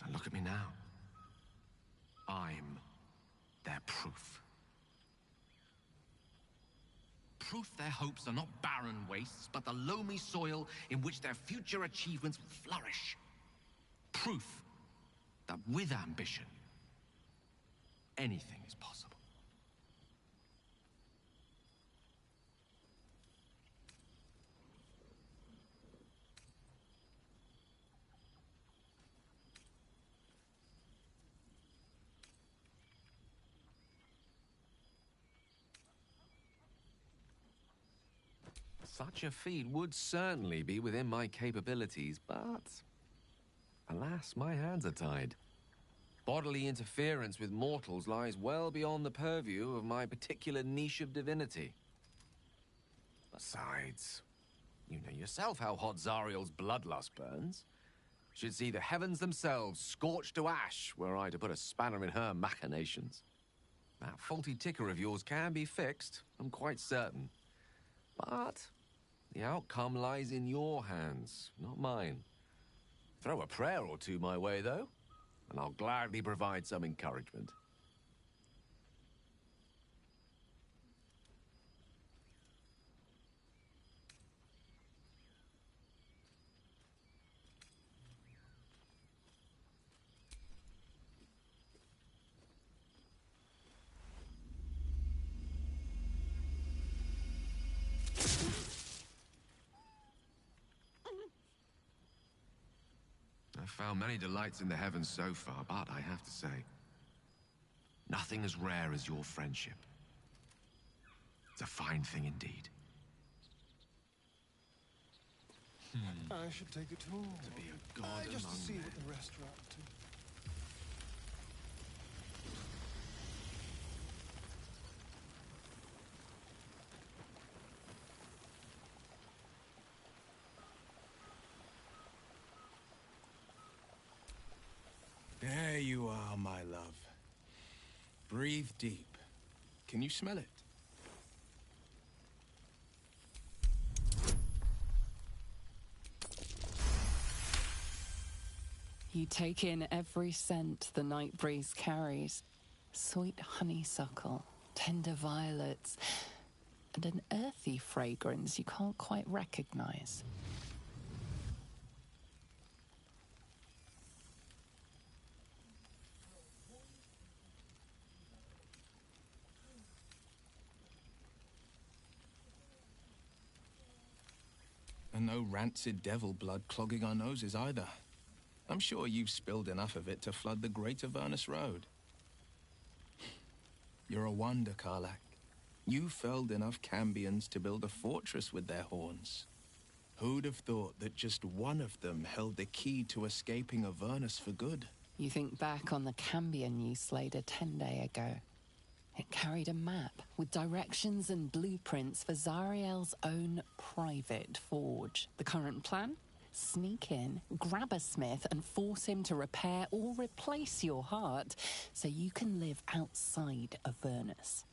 And look at me now. I'm their proof. Proof their hopes are not barren wastes, but the loamy soil in which their future achievements will flourish. Proof that with ambition, anything is possible. Such a feat would certainly be within my capabilities, but alas, my hands are tied. Bodily interference with mortals lies well beyond the purview of my particular niche of divinity. Besides, you know yourself how hot Zariel's bloodlust burns. She'd see the heavens themselves scorched to ash were I to put a spanner in her machinations. That faulty ticker of yours can be fixed, I'm quite certain. But the outcome lies in your hands, not mine. Throw a prayer or two my way, though, and I'll gladly provide some encouragement. I've found many delights in the heavens so far, but I have to say, nothing as rare as your friendship. It's a fine thing indeed. I should take a tour. To be a god just to among see men. what the rest are up to. There you are, my love. Breathe deep. Can you smell it? You take in every scent the night breeze carries. Sweet honeysuckle, tender violets, and an earthy fragrance you can't quite recognize. And no rancid devil blood clogging our noses either. I'm sure you've spilled enough of it to flood the Great Avernus Road. You're a wonder, Karlach. You felled enough Cambions to build a fortress with their horns. Who'd have thought that just one of them held the key to escaping Avernus for good? You think back on the Cambion you slayed a 10-day ago. It carried a map with directions and blueprints for Zariel's own private forge. The current plan? Sneak in, grab a smith, and force him to repair or replace your heart so you can live outside Avernus.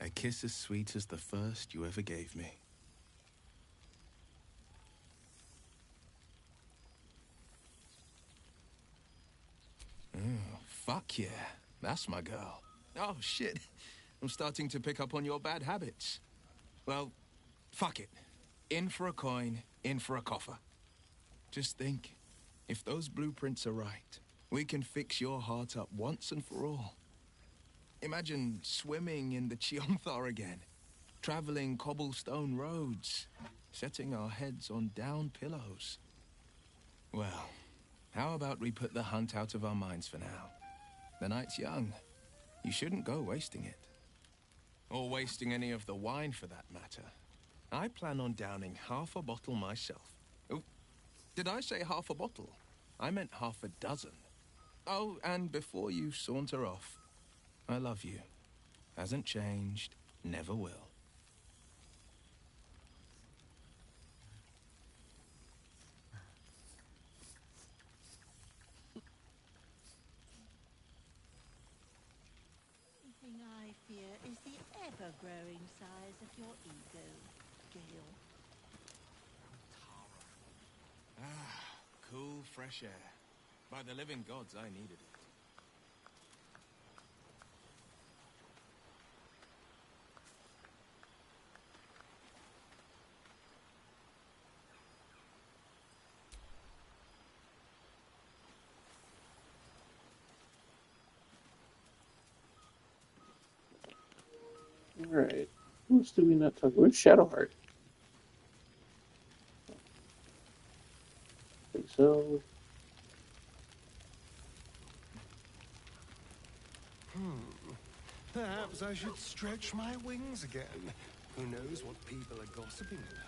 A kiss as sweet as the first you ever gave me. Oh, fuck yeah. That's my girl. Oh, shit. I'm starting to pick up on your bad habits. Well, fuck it. In for a coin, in for a coffer. Just think, if those blueprints are right, we can fix your heart up once and for all. Imagine swimming in the Chionthar again, traveling cobblestone roads, setting our heads on down pillows. Well, how about we put the hunt out of our minds for now? The night's young. You shouldn't go wasting it. Or wasting any of the wine for that matter. I plan on downing half a bottle myself. Oh, did I say half a bottle? I meant half a dozen. Oh, and before you saunter off, I love you. Hasn't changed, never will. The thing I fear is the ever-growing size of your ego, Gale. Ah, cool, fresh air. By the living gods, I needed it. Alright. Who else did we not talk about? Where's Shadowheart? I think so. Perhaps I should stretch my wings again. Who knows what people are gossiping about?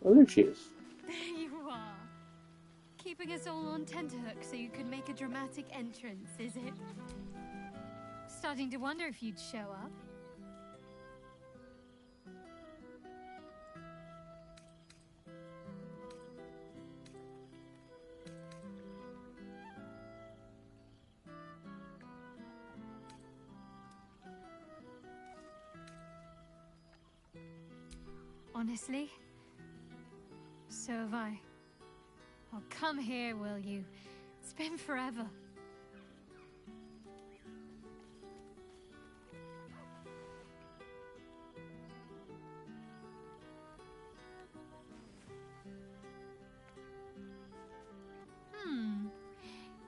Oh, there she is. There you are. Keeping us all on tenterhooks so you could make a dramatic entrance, is it? Starting to wonder if you'd show up. Honestly, so have I. Oh, come here, will you? It's been forever.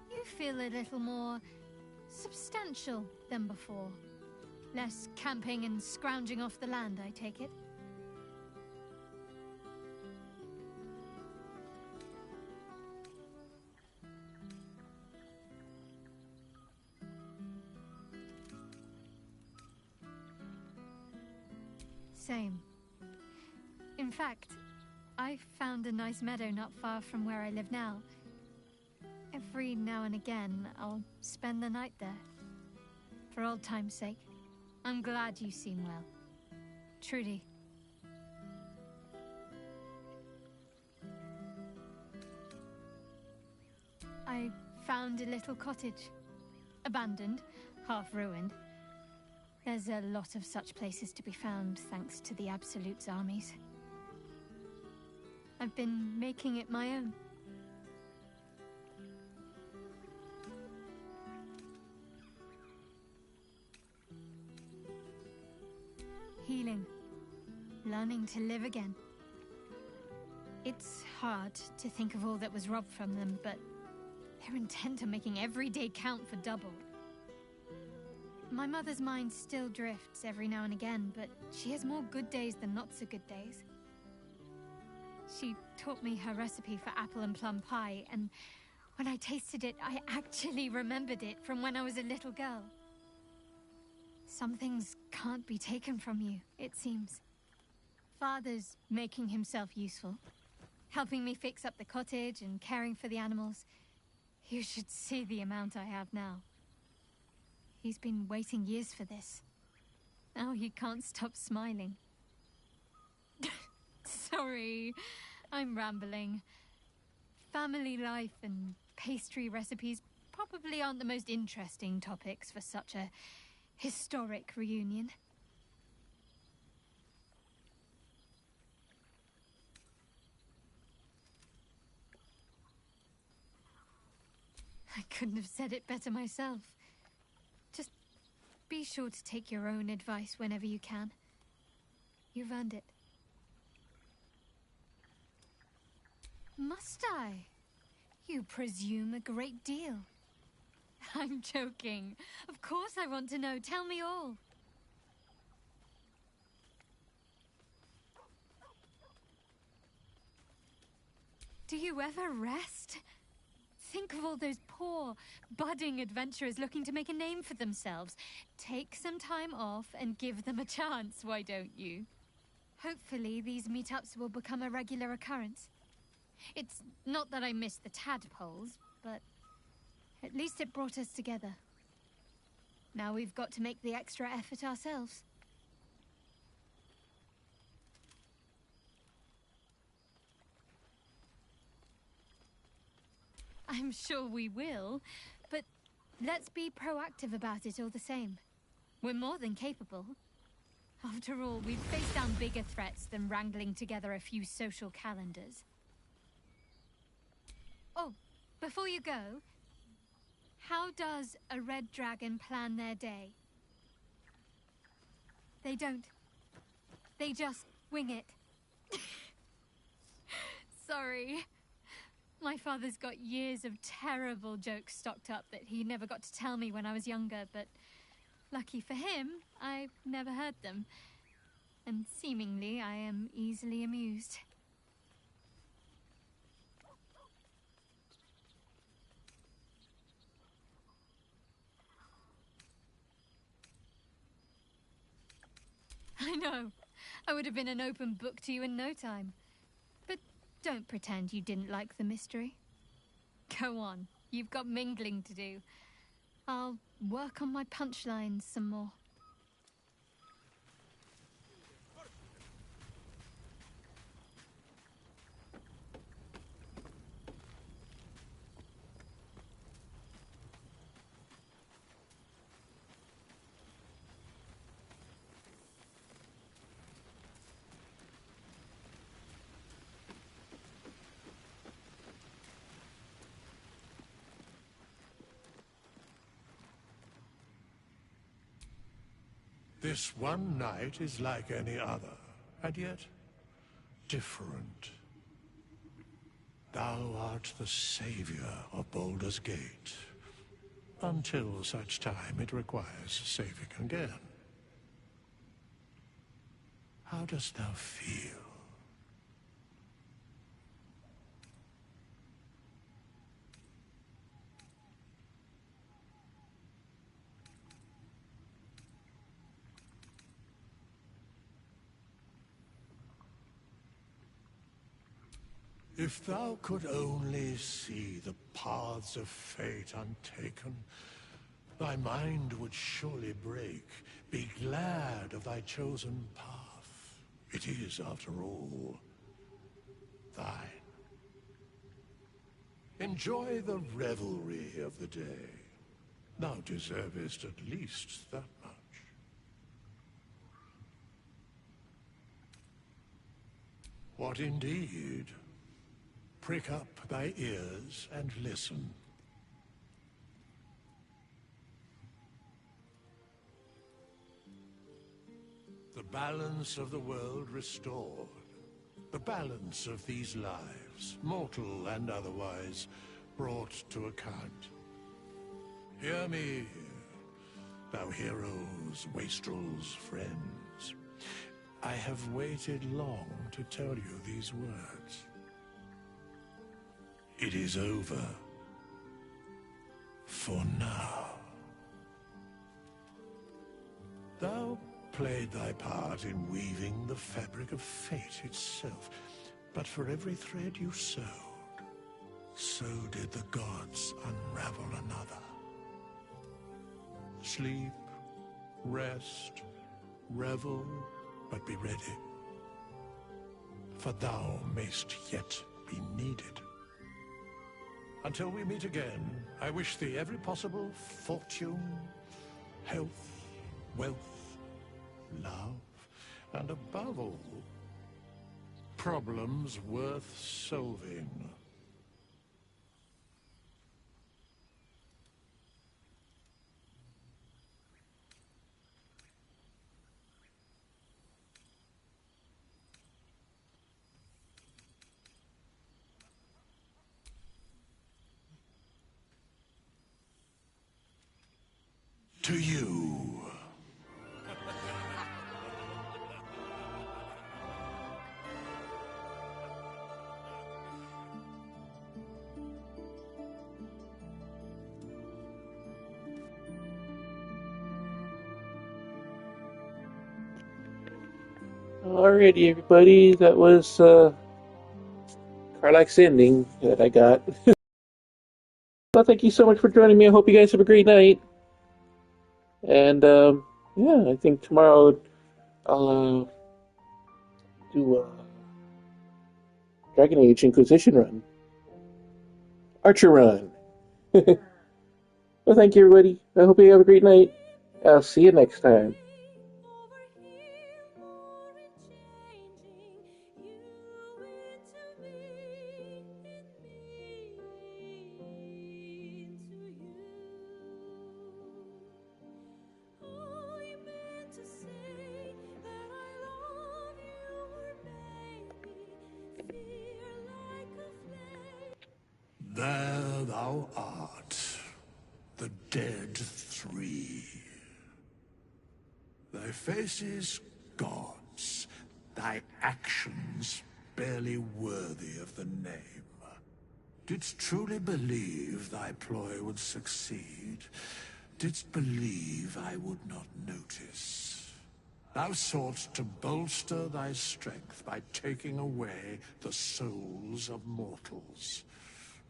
You feel a little more substantial than before. Less camping and scrounging off the land, I take it. Same. In fact, I found a nice meadow not far from where I live now. Every now and again, I'll spend the night there. For old time's sake. I'm glad you seem well. Trudy. I found a little cottage. Abandoned, half ruined. There's a lot of such places to be found, thanks to the Absolute's armies. I've been making it my own. Healing. Learning to live again. It's hard to think of all that was robbed from them, but they're intent on making every day count for double. My mother's mind still drifts every now and again, but she has more good days than not so good days. She taught me her recipe for apple and plum pie, and when I tasted it, I actually remembered it from when I was a little girl. Some things can't be taken from you, it seems. Father's making himself useful, helping me fix up the cottage and caring for the animals. You should see the amount I have now. He's been waiting years for this. Now he can't stop smiling. Sorry, I'm rambling. Family life and pastry recipes probably aren't the most interesting topics for such a historic reunion. I couldn't have said it better myself. Just be sure to take your own advice whenever you can. You've earned it. Must I? You presume a great deal. I'm joking. Of course I want to know. Tell me all. Do you ever rest? Think of all those poor, budding adventurers looking to make a name for themselves. Take some time off and give them a chance, why don't you? Hopefully these meetups will become a regular occurrence. It's not that I miss the tadpoles, but at least it brought us together. Now we've got to make the extra effort ourselves. I'm sure we will, but let's be proactive about it all the same. We're more than capable. After all, we've faced down bigger threats than wrangling together a few social calendars. Oh, before you go, how does a red dragon plan their day? They don't. They just wing it. Sorry. My father's got years of terrible jokes stocked up that he never got to tell me when I was younger, but lucky for him, I've never heard them. And seemingly, I am easily amused. I know. I would have been an open book to you in no time. But don't pretend you didn't like the mystery. Go on. You've got mingling to do. I'll work on my punchlines some more. This one night is like any other, and yet different. Thou art the savior of Baldur's Gate, until such time it requires saving again. How dost thou feel? If thou could only see the paths of fate untaken, thy mind would surely break. Be glad of thy chosen path. It is, after all, thine. Enjoy the revelry of the day. Thou deservest at least that much. What indeed? Prick up thy ears and listen. The balance of the world restored. The balance of these lives, mortal and otherwise, brought to account. Hear me, thou heroes, wastrels, friends. I have waited long to tell you these words. It is over. For now. Thou played thy part in weaving the fabric of fate itself, but for every thread you sewed, so did the gods unravel another. Sleep, rest, revel, but be ready. For thou mayst yet be needed. Until we meet again, I wish thee every possible fortune, health, wealth, love, and above all, problems worth solving. To you. Alrighty, everybody, that was Karlach's ending that I got. Well, thank you so much for joining me. I hope you guys have a great night. And yeah, I think tomorrow I'll do a Dragon Age Inquisition run. Archer run. Well, thank you, everybody. I hope you have a great night. I'll see you next time. There thou art, the dead three. Thy faces gods, thy actions barely worthy of the name. Didst truly believe thy ploy would succeed? Didst believe I would not notice? Thou sought to bolster thy strength by taking away the souls of mortals.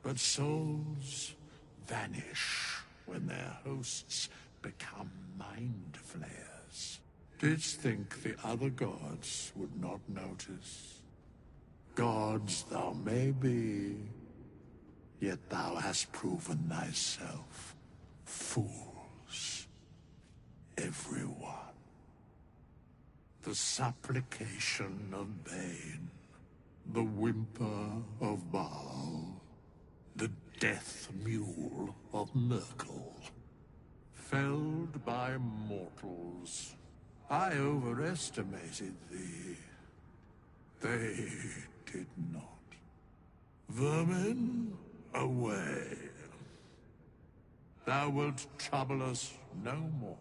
But souls vanish when their hosts become mind flayers. Didst think the other gods would not notice? Gods thou may be, yet thou hast proven thyself fools. Everyone. The supplication of Bane, the whimper of Baal, the death mule of Merkel. Felled by mortals. I overestimated thee. They did not. Vermin, away. Thou wilt trouble us no more.